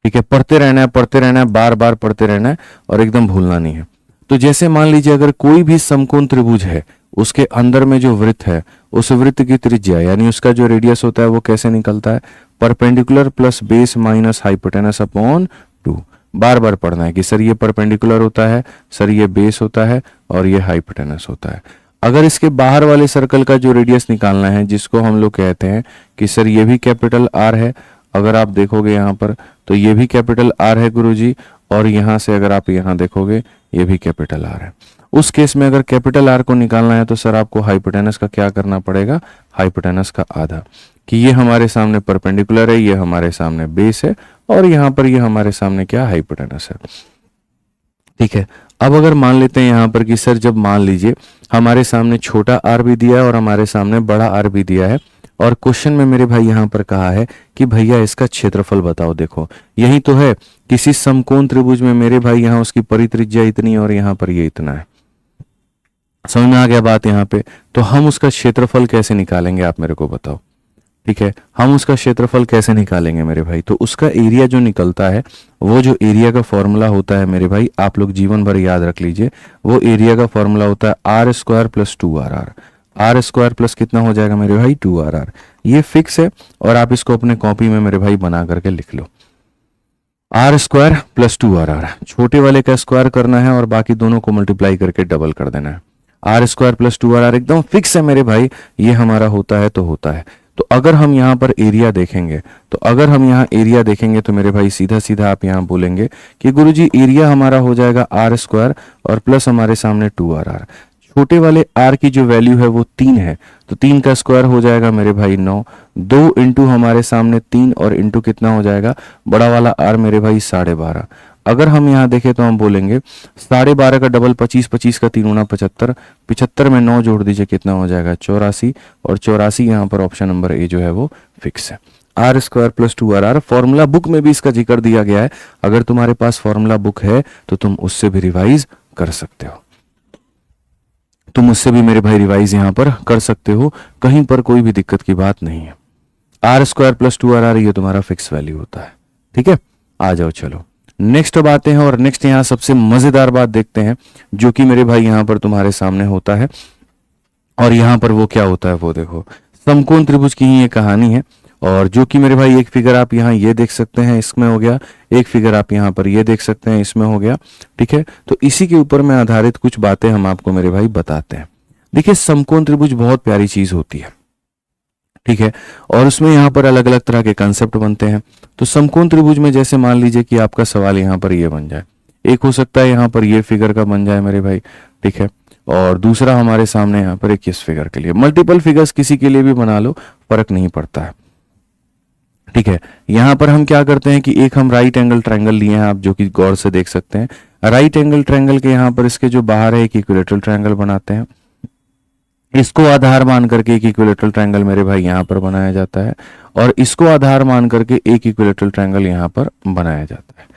ठीक है। पढ़ते रहना है, पढ़ते रहना है, बार बार पढ़ते रहना है, और एकदम भूलना नहीं है। तो जैसे मान लीजिए अगर कोई भी समकोण त्रिभुज है, उसके अंदर में जो वृत्त है, उस वृत्त की त्रिज्या यानी उसका जो रेडियस होता है वो कैसे निकलता है, perpendicular plus base minus hypotenuse upon 2। बार बार पढ़ना है कि सर ये परपेंडिकुलर होता है, सर ये बेस होता है, और ये हाइपोटेनस होता है। अगर इसके बाहर वाले सर्कल का जो रेडियस निकालना है, जिसको हम लोग कहते हैं कि सर ये भी कैपिटल आर है, अगर आप देखोगे यहाँ पर तो ये भी कैपिटल आर है गुरुजी, और यहाँ से अगर आप यहाँ देखोगे ये भी कैपिटल आर है। उस केस में अगर कैपिटल आर को निकालना है तो सर आपको हाइपोटेनस का क्या करना पड़ेगा, हाइपोटेनस का आधा, कि ये हमारे सामने परपेंडिकुलर है, ये हमारे सामने बेस है, और यहाँ पर ये हमारे सामने क्या हाइपोटेनस है, ठीक है। अब अगर मान लेते हैं यहाँ पर कि सर जब मान लीजिए हमारे सामने छोटा आर भी दिया है और हमारे सामने बड़ा आर भी दिया है, और क्वेश्चन में मेरे भाई यहाँ पर कहा है कि भैया इसका क्षेत्रफल बताओ। देखो यही तो है, किसी समकोण त्रिभुज में मेरे भाई यहाँ उसकी परित्रिज्या इतनी और यहाँ पर ये इतना है, समझ में आ गया बात यहाँ पे। तो हम उसका क्षेत्रफल कैसे निकालेंगे आप मेरे को बताओ। ठीक है, हम उसका क्षेत्रफल कैसे निकालेंगे मेरे भाई? तो उसका एरिया जो निकलता है, वो जो एरिया का फॉर्मूला होता है मेरे भाई, आप लोग जीवन भर याद रख लीजिए, वो एरिया का फॉर्मूला होता है R square plus 2RR। R square plus कितना हो जाएगा मेरे भाई? 2RR। ये फिक्स है और आप इसको अपने कॉपी में मेरे भाई बना करके लिख लो। आर स्क्वायर प्लस 2RR, छोटे वाले का स्क्वायर करना है और बाकी दोनों को मल्टीप्लाई करके डबल कर देना है। आर स्क्वायर प्लस 2RR एकदम फिक्स है मेरे भाई, ये हमारा होता है तो होता है। तो अगर हम यहाँ पर एरिया देखेंगे, तो अगर हम यहाँ एरिया देखेंगे तो मेरे भाई सीधा सीधा आप यहाँ बोलेंगे कि गुरुजी एरिया हमारा हो जाएगा आर स्क्वायर और प्लस हमारे सामने 2RR। छोटे वाले r की जो वैल्यू है वो 3 है, तो 3 का स्क्वायर हो जाएगा मेरे भाई 9। 2 इंटू हमारे सामने 3 और इंटू कितना हो जाएगा? बड़ा वाला r मेरे भाई 12.5। अगर हम यहाँ देखें तो हम बोलेंगे 12.5 का डबल 25, 25 का 3 गुना 75, 75 में 9 जोड़ दीजिए कितना हो जाएगा? 84। और 84 यहाँ पर ऑप्शन नंबर ए जो है वो फिक्स है। R square plus 2RR, formula book में भी इसका जिक्र दिया गया है। अगर तुम्हारे पास फॉर्मूला बुक है तो तुम उससे भी रिवाइज कर सकते हो, तुम उससे भी मेरे भाई रिवाइज यहाँ पर कर सकते हो, कहीं पर कोई भी दिक्कत की बात नहीं है। आर स्क्वायर प्लस 2RR ये तुम्हारा फिक्स वैल्यू होता है। ठीक है, आ जाओ चलो नेक्स्ट अब आते हैं और नेक्स्ट यहाँ सबसे मजेदार बात देखते हैं जो कि मेरे भाई यहाँ पर तुम्हारे सामने होता है। और यहाँ पर वो क्या होता है वो देखो, समकोण त्रिभुज की ही ये कहानी है। और जो कि मेरे भाई एक फिगर आप यहाँ ये देख सकते हैं, इसमें हो गया, एक फिगर आप यहाँ पर ये देख सकते हैं, इसमें हो गया। ठीक है, तो इसी के ऊपर में आधारित कुछ बातें हम आपको मेरे भाई बताते हैं। देखिए समकोण त्रिभुज बहुत प्यारी चीज होती है, ठीक है, और उसमें यहाँ पर अलग अलग तरह के कंसेप्ट बनते हैं। तो समकोण त्रिभुज में जैसे मान लीजिए कि आपका सवाल यहाँ पर ये बन जाए, एक हो सकता है यहाँ पर ये फिगर का बन जाए मेरे भाई, ठीक है, और दूसरा हमारे सामने यहाँ पर एक इस फिगर के लिए, मल्टीपल फिगर्स किसी के लिए भी बना लो, फर्क नहीं पड़ता है। ठीक है, यहां पर हम क्या करते हैं कि एक हम राइट एंगल ट्रायंगल लिए हैं, आप जो कि गौर से देख सकते हैं। राइट एंगल ट्रायंगल के यहां पर इसके जो बाहर है एक इक्विलेटरल ट्रायंगल बनाते हैं, इसको आधार मान करके एक इक्विलेटरल ट्रायंगल मेरे भाई यहां पर बनाया जाता है, और इसको आधार मान करके एक इक्विलेटरल ट्रायंगल यहां पर बनाया जाता है।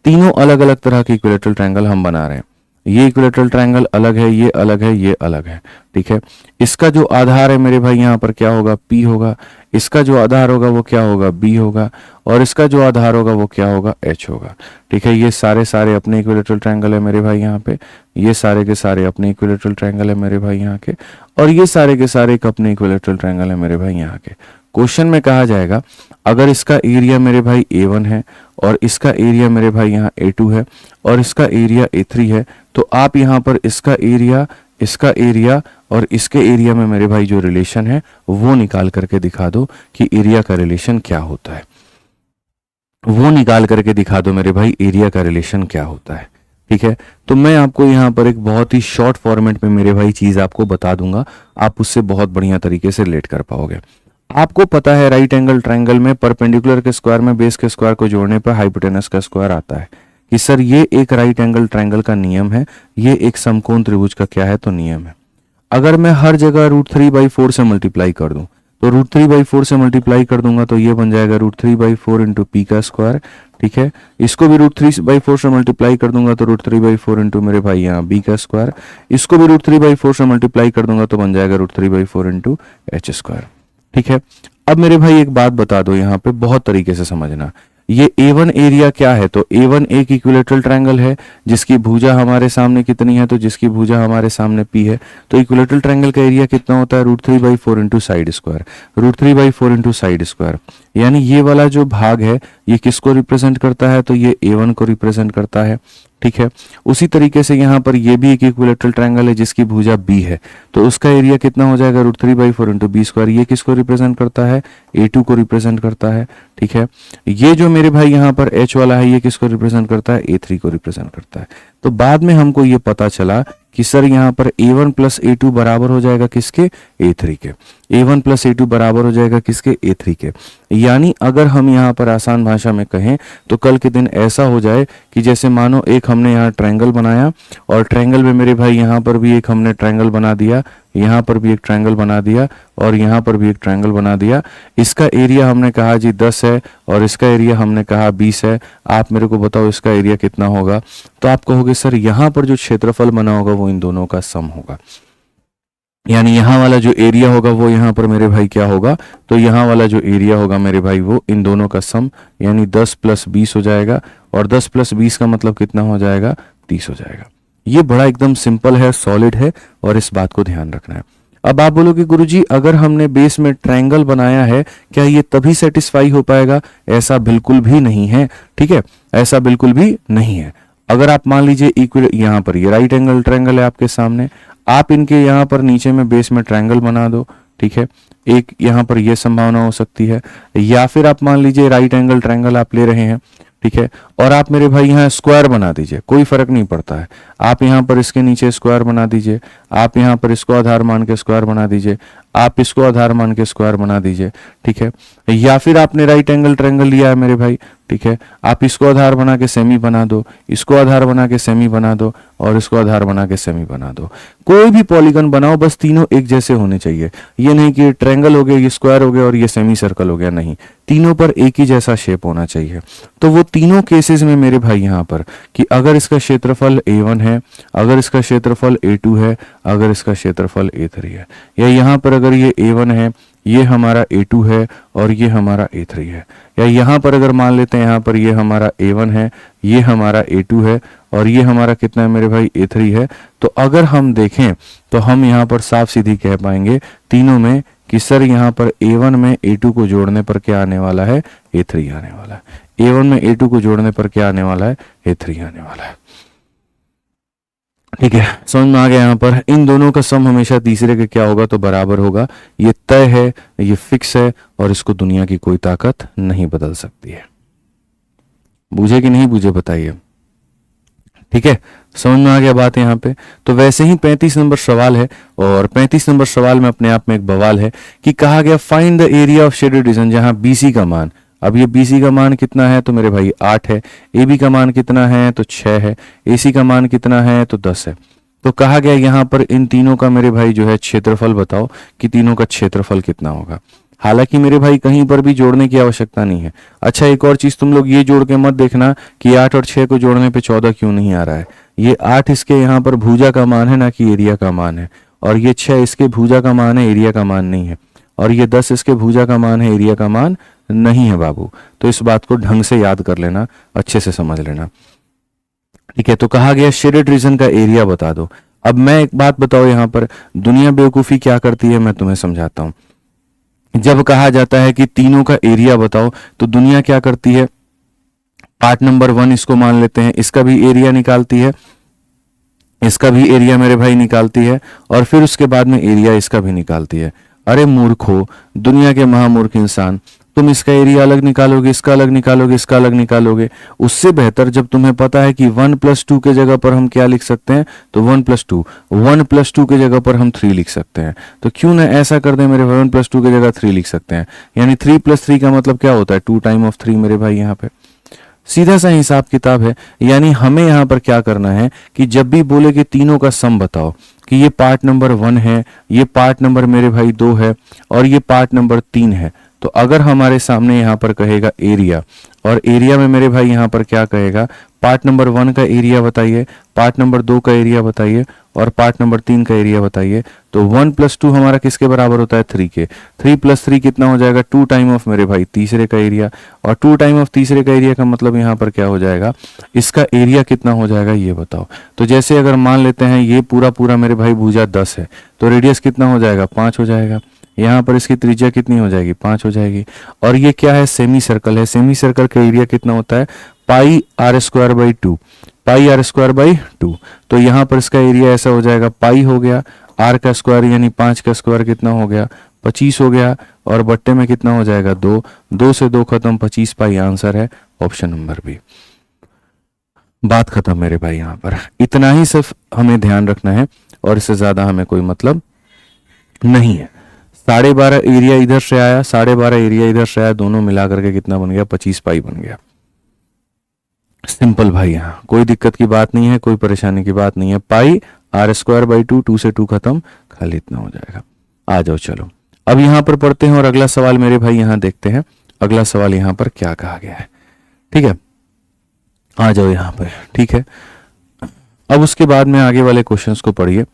तीनों अलग अलग तरह के इक्विलेटरल ट्रायंगल हम बना रहे हैं। ये इक्विलेटरल ट्रायंगल अलग है, ये अलग है, ये अलग है। ठीक है, इसका जो आधार है मेरे भाई यहाँ पर क्या होगा? P होगा। इसका जो आधार होगा वो क्या होगा? B होगा। और इसका जो आधार होगा वो क्या होगा? H होगा। ठीक है, ये सारे सारे अपने इक्विलेटरल ट्रायंगल है मेरे भाई यहाँ पे, ये सारे के सारे अपने इक्विलेटरल ट्रायंगल है मेरे भाई यहाँ के, और ये सारे के सारे एक अपने इक्विलेटरल ट्रायंगल है मेरे भाई यहाँ के। क्वेश्चन में कहा जाएगा अगर इसका एरिया मेरे भाई A1 है और इसका एरिया मेरे भाई यहाँ A2 है और इसका एरिया A3 है, तो आप यहाँ पर इसका एरिया और इसके एरिया में मेरे भाई जो रिलेशन है वो निकाल करके दिखा दो कि एरिया का रिलेशन क्या होता है, वो निकाल करके दिखा दो मेरे भाई एरिया का रिलेशन क्या होता है। ठीक है, तो मैं आपको यहाँ पर एक बहुत ही शॉर्ट फॉर्मेट में मेरे भाई चीज आपको बता दूंगा, आप उससे बहुत बढ़िया तरीके से रिलेट कर पाओगे। आपको पता है राइट एंगल ट्रायंगल में परपेंडिकुलर के स्क्वायर में बेस के स्क्वायर को जोड़ने पर हाइपोटेनस का स्क्वायर आता है, कि सर ये एक राइट एंगल ट्रायंगल का नियम है, ये एक समकोण त्रिभुज का क्या है? तो नियम है। अगर मैं हर जगह √3/4 से मल्टीप्लाई कर दूं, तो √3/4 से मल्टीप्लाई कर दूंगा तो ये बन जाएगा √3/4 इंटू पी का स्क्वायर। ठीक है, इसको भी √3/4 से मल्टीप्लाई कर दूंगा तो √3/4 इंटू मेरे भाई यहाँ बी का स्क्वायर, इसको भी √3/4 से मल्टीप्लाई कर दूंगा तो बन जाएगा √3/4 इंटू एच स्क्वायर। ठीक है, अब मेरे भाई एक बात बता दो, यहाँ पे बहुत तरीके से समझना, ये A1 एरिया क्या है? तो A1 एक इक्विलेटरल ट्रायंगल है जिसकी भुजा हमारे सामने कितनी है? तो जिसकी भुजा हमारे सामने P है, तो इक्विलेटरल ट्रायंगल का एरिया कितना होता है? √3/4 into side square, √3/4 into side square. यानी ये वाला जो भाग है ये किसको रिप्रेजेंट करता है? तो ये A1 को रिप्रेजेंट करता है। ठीक है, उसी तरीके से यहाँ पर ये भी एक इक्विलेटरल ट्रायंगल है जिसकी भुजा B है, तो उसका एरिया कितना हो जाएगा? √3/4 इंटू बी स्क्वायर। ये किसको रिप्रेजेंट करता है? A2 को रिप्रेजेंट करता है। ठीक है, ये जो मेरे भाई यहाँ पर H वाला है ये किसको रिप्रेजेंट करता है? A3 को रिप्रेजेंट करता है। तो बाद में हमको ये पता चला कि सर यहाँ पर A1 प्लस A2 बराबर हो जाएगा किसके? A3 के। A1 प्लस A2 बराबर हो जाएगा किसके? A3 के। यानी अगर हम यहाँ पर आसान भाषा में कहें तो कल के दिन ऐसा हो जाए कि जैसे मानो एक हमने यहाँ ट्रायंगल बनाया और ट्रायंगल में मेरे भाई यहाँ पर भी एक हमने ट्रायंगल बना दिया, यहाँ पर भी एक ट्रायंगल बना दिया और यहाँ पर भी एक ट्रायंगल बना दिया। इसका एरिया हमने कहा जी 10 है और इसका एरिया हमने कहा 20 है। आप मेरे को बताओ इसका एरिया कितना होगा? तो आप कहोगे सर यहाँ पर जो क्षेत्रफल बना होगा वो इन दोनों का सम होगा। यानी यहाँ वाला जो एरिया होगा वो यहाँ पर मेरे भाई क्या होगा, तो यहाँ वाला जो एरिया होगा मेरे भाई वो इन दोनों का सम यानी 10 + 20 हो जाएगा, और 10 + 20 का मतलब कितना हो जाएगा, 30 हो जाएगा। ये बड़ा एकदम सिंपल है, सॉलिड है, और इस बात को ध्यान रखना है। अब आप बोलोगे गुरुजी अगर हमने बेस में ट्रायंगल बनाया है क्या ये तभी सेटिस्फाई हो पाएगा? ऐसा बिल्कुल भी नहीं है, ठीक है, ऐसा बिल्कुल भी नहीं है। अगर आप मान लीजिए इक्वल, यहाँ पर ये राइट एंगल ट्रायंगल है आपके सामने, आप इनके यहाँ पर नीचे में बेस में ट्रायंगल बना दो, ठीक है, एक यहाँ पर ये संभावना हो सकती है। या फिर आप मान लीजिए राइट एंगल ट्रायंगल आप ले रहे हैं, ठीक है, और आप मेरे भाई यहाँ स्क्वायर बना दीजिए, कोई फर्क नहीं पड़ता है। आप यहाँ पर इसके नीचे स्क्वायर बना दीजिए, आप यहाँ पर इसको आधार मान के स्क्वायर बना दीजिए, आप इसको आधार मान के स्क्वायर बना दीजिए, ठीक है। या फिर आपने राइट एंगल ट्रायंगल लिया है मेरे भाई, ठीक है, आप इसको आधार बना के सेमी बना दो, इसको आधार बना के सेमी बना दो, और इसको आधार बना के सेमी बना दो। कोई भी पॉलीगन बनाओ, बस तीनों एक जैसे होने चाहिए। ये नहीं कि ट्रायंगल हो गया, ये स्क्वायर हो गया और ये सेमी सर्कल हो गया, नहीं, तीनों पर एक ही जैसा शेप होना चाहिए। तो वो तीनों केसेस में मेरे भाई यहाँ पर कि अगर इसका क्षेत्रफल A1 है, अगर इसका क्षेत्रफल A2 है, अगर इसका क्षेत्रफल A3 है, या यहाँ पर अगर ये A1 है, ये हमारा A2 है और ये हमारा A3 है, या यहाँ पर अगर मान लेते हैं यहाँ पर ये हमारा A1 है, ये हमारा A2 है और ये हमारा कितना है मेरे भाई A3 है, तो अगर हम देखें तो हम यहाँ पर साफ सीधी कह पाएंगे तीनों में कि सर यहाँ पर A1 में A2 को जोड़ने पर क्या आने वाला है, A3 आने वाला है। A1 में A2 को जोड़ने पर क्या आने वाला है, A3 आने वाला है, ठीक है। समझ में आ गया? यहाँ पर इन दोनों का सम हमेशा तीसरे के क्या होगा, तो बराबर होगा। ये तय है, ये फिक्स है, और इसको दुनिया की कोई ताकत नहीं बदल सकती है। बूझे कि नहीं बूझे बताइए, ठीक है, समझ में आ गया बात यहाँ पे। तो वैसे ही 35 नंबर सवाल है, और 35 नंबर सवाल में अपने आप में एक बवाल है कि कहा गया find the area of shaded reason, जहां BC का मान, अब ये BC का मान कितना है, तो मेरे भाई 8 है, AB का मान कितना है, तो 6 है, AC का मान कितना है, तो 10 है। तो कहा गया यहाँ पर इन तीनों का मेरे भाई जो है क्षेत्रफल बताओ कि तीनों का क्षेत्रफल कितना होगा। हालांकि मेरे भाई कहीं पर भी जोड़ने की आवश्यकता नहीं है। अच्छा, एक और चीज तुम लोग ये जोड़ के मत देखना कि 8 और 6 को जोड़ने पे 14 क्यों नहीं आ रहा है। ये 8 इसके यहाँ पर भुजा का मान है, ना कि एरिया का मान है, और ये 6 इसके भुजा का मान है, एरिया का मान नहीं है, और ये 10 इसके भुजा का मान है, एरिया का मान नहीं है बाबू। तो इस बात को ढंग से याद कर लेना, अच्छे से समझ लेना, ठीक है। तो कहा गया शेडेड रीजन का एरिया बता दो। अब मैं एक बात बताओ, यहाँ पर दुनिया बेवकूफी क्या करती है मैं तुम्हें समझाता हूं। जब कहा जाता है कि तीनों का एरिया बताओ, तो दुनिया क्या करती है, पार्ट नंबर 1 इसको मान लेते हैं, इसका भी एरिया निकालती है, इसका भी एरिया मेरे भाई निकालती है, और फिर उसके बाद में एरिया इसका भी निकालती है। अरे मूर्खो, दुनिया के महामूर्ख इंसान, तुम इसका एरिया अलग निकालोगे, इसका अलग निकालोगे, इसका अलग निकालोगे। उससे बेहतर जब तुम्हें पता है कि 1 + 2 के जगह पर हम क्या लिख सकते हैं, तो 1 + 2, 1 + 2 के जगह पर हम 3 लिख सकते हैं। तो क्यों ना ऐसा कर दें मेरे भाई, 1 + 2 की जगह 3 लिख सकते हैं। यानी 3 + 3 का मतलब क्या होता है, 2 टाइम 3 मेरे भाई। यहाँ पे सीधा सा हिसाब किताब है। यानी हमें यहाँ पर क्या करना है कि जब भी बोले कि तीनों का सम बताओ, कि ये पार्ट नंबर 1 है, ये पार्ट नंबर मेरे भाई 2 है, और ये पार्ट नंबर 3 है, तो अगर हमारे सामने यहाँ पर कहेगा एरिया, और एरिया में मेरे भाई यहाँ पर क्या कहेगा, पार्ट नंबर 1 का एरिया बताइए, पार्ट नंबर 2 का एरिया बताइए, और पार्ट नंबर 3 का एरिया बताइए, तो 1 + 2 हमारा किसके बराबर होता है, 3 के। 3 + 3 कितना हो जाएगा, 2 टाइम ऑफ मेरे भाई तीसरे का एरिया, और 2 टाइम ऑफ तीसरे का एरिया का मतलब यहाँ पर क्या हो जाएगा, इसका एरिया कितना हो जाएगा ये बताओ। तो जैसे अगर मान लेते हैं ये पूरा पूरा मेरे भाई भुजा 10 है, तो रेडियस कितना हो जाएगा, 5 हो जाएगा। यहाँ पर इसकी त्रिज्या कितनी हो जाएगी, 5 हो जाएगी। और ये क्या है, सेमी सर्कल है। सेमी सर्कल का एरिया कितना होता है, πr²/2, πr²/2। तो यहाँ पर इसका एरिया ऐसा हो जाएगा, पाई हो गया, r का स्क्वायर यानी 5 का स्क्वायर कितना हो गया, 25 हो गया, और बट्टे में कितना हो जाएगा, 2, 2 से 2 खत्म, 25 पाई आंसर है ऑप्शन नंबर बी। बात खत्म मेरे भाई। यहाँ पर इतना ही सिर्फ हमें ध्यान रखना है, और इससे ज्यादा हमें कोई मतलब नहीं है। 12.5 एरिया इधर से आया, 12.5 एरिया इधर से आया, दोनों मिलाकर के कितना बन गया, 25 पाई बन गया। सिंपल भाई, यहाँ कोई दिक्कत की बात नहीं है, कोई परेशानी की बात नहीं है। पाई r²/2, 2 से 2 खत्म, खाली इतना हो जाएगा। आ जाओ चलो, अब यहाँ पर पढ़ते हैं और अगला सवाल मेरे भाई यहाँ देखते हैं। अगला सवाल यहाँ पर क्या कहा गया है, ठीक है, आ जाओ यहाँ पर, ठीक है। अब उसके बाद में आगे वाले क्वेश्चंस को पढ़िए।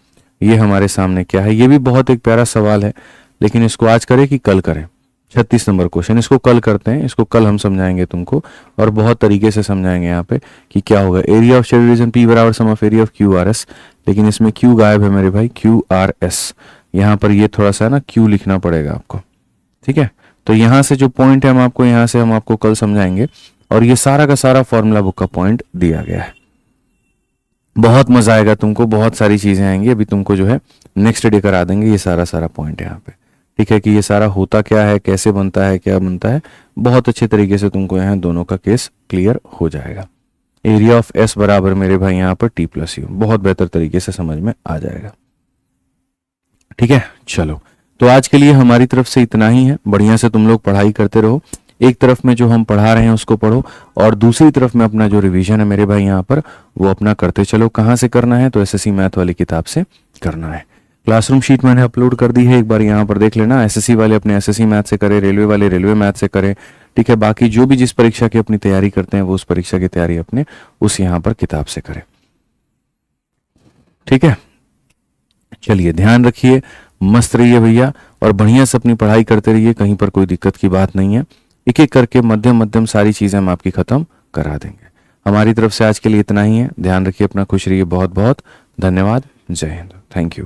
ये हमारे सामने क्या है? ये भी बहुत एक प्यारा सवाल है, लेकिन इसको आज करें कि कल करें? 36 नंबर क्वेश्चन, इसको कल करते हैं, इसको कल हम समझाएंगे तुमको और बहुत तरीके से समझाएंगे यहाँ पे कि क्या होगा। Area of shaded region P बराबर sum of area of Q R S, लेकिन इसमें क्यू गायब है मेरे भाई, क्यू आर एस। यहाँ पर ये थोड़ा सा ना क्यू लिखना पड़ेगा आपको, ठीक है। तो यहाँ से जो पॉइंट है हम आपको यहाँ से हम आपको कल समझाएंगे, और ये सारा का सारा फॉर्मूला बुक का पॉइंट दिया गया है। बहुत मजा आएगा तुमको, बहुत सारी चीजें आएंगी, अभी तुमको जो है नेक्स्ट डे करा देंगे ये सारा सारा पॉइंट यहाँ पे, ठीक है, कि ये सारा होता क्या है, कैसे बनता है, क्या बनता है, बहुत अच्छे तरीके से तुमको यहाँ दोनों का केस क्लियर हो जाएगा। एरिया ऑफ एस बराबर मेरे भाई यहाँ पर टी प्लस यू, बहुत बेहतर तरीके से समझ में आ जाएगा, ठीक है। चलो, तो आज के लिए हमारी तरफ से इतना ही है। बढ़िया से तुम लोग पढ़ाई करते रहो, एक तरफ में जो हम पढ़ा रहे हैं उसको पढ़ो, और दूसरी तरफ में अपना जो रिवीजन है मेरे भाई यहाँ पर वो अपना करते चलो। कहाँ से करना है? तो एसएससी मैथ वाली किताब से करना है। क्लासरूम शीट मैंने अपलोड कर दी है, एक बार यहाँ पर देख लेना। एसएससी वाले अपने एसएससी मैथ से करें, रेलवे वाले रेलवे मैथ से करें, ठीक है। बाकी जो भी जिस परीक्षा की अपनी तैयारी करते हैं वो उस परीक्षा की तैयारी अपने उस यहाँ पर किताब से करें, ठीक है। चलिए, ध्यान रखिए, मस्त रहिए भैया, और बढ़िया से अपनी पढ़ाई करते रहिए, कहीं पर कोई दिक्कत की बात नहीं है। एक एक करके मध्यम मध्यम सारी चीजें हम आपकी खत्म करा देंगे। हमारी तरफ से आज के लिए इतना ही है। ध्यान रखिए अपना, खुश रहिए, बहुत बहुत धन्यवाद। जय हिंद, थैंक यू।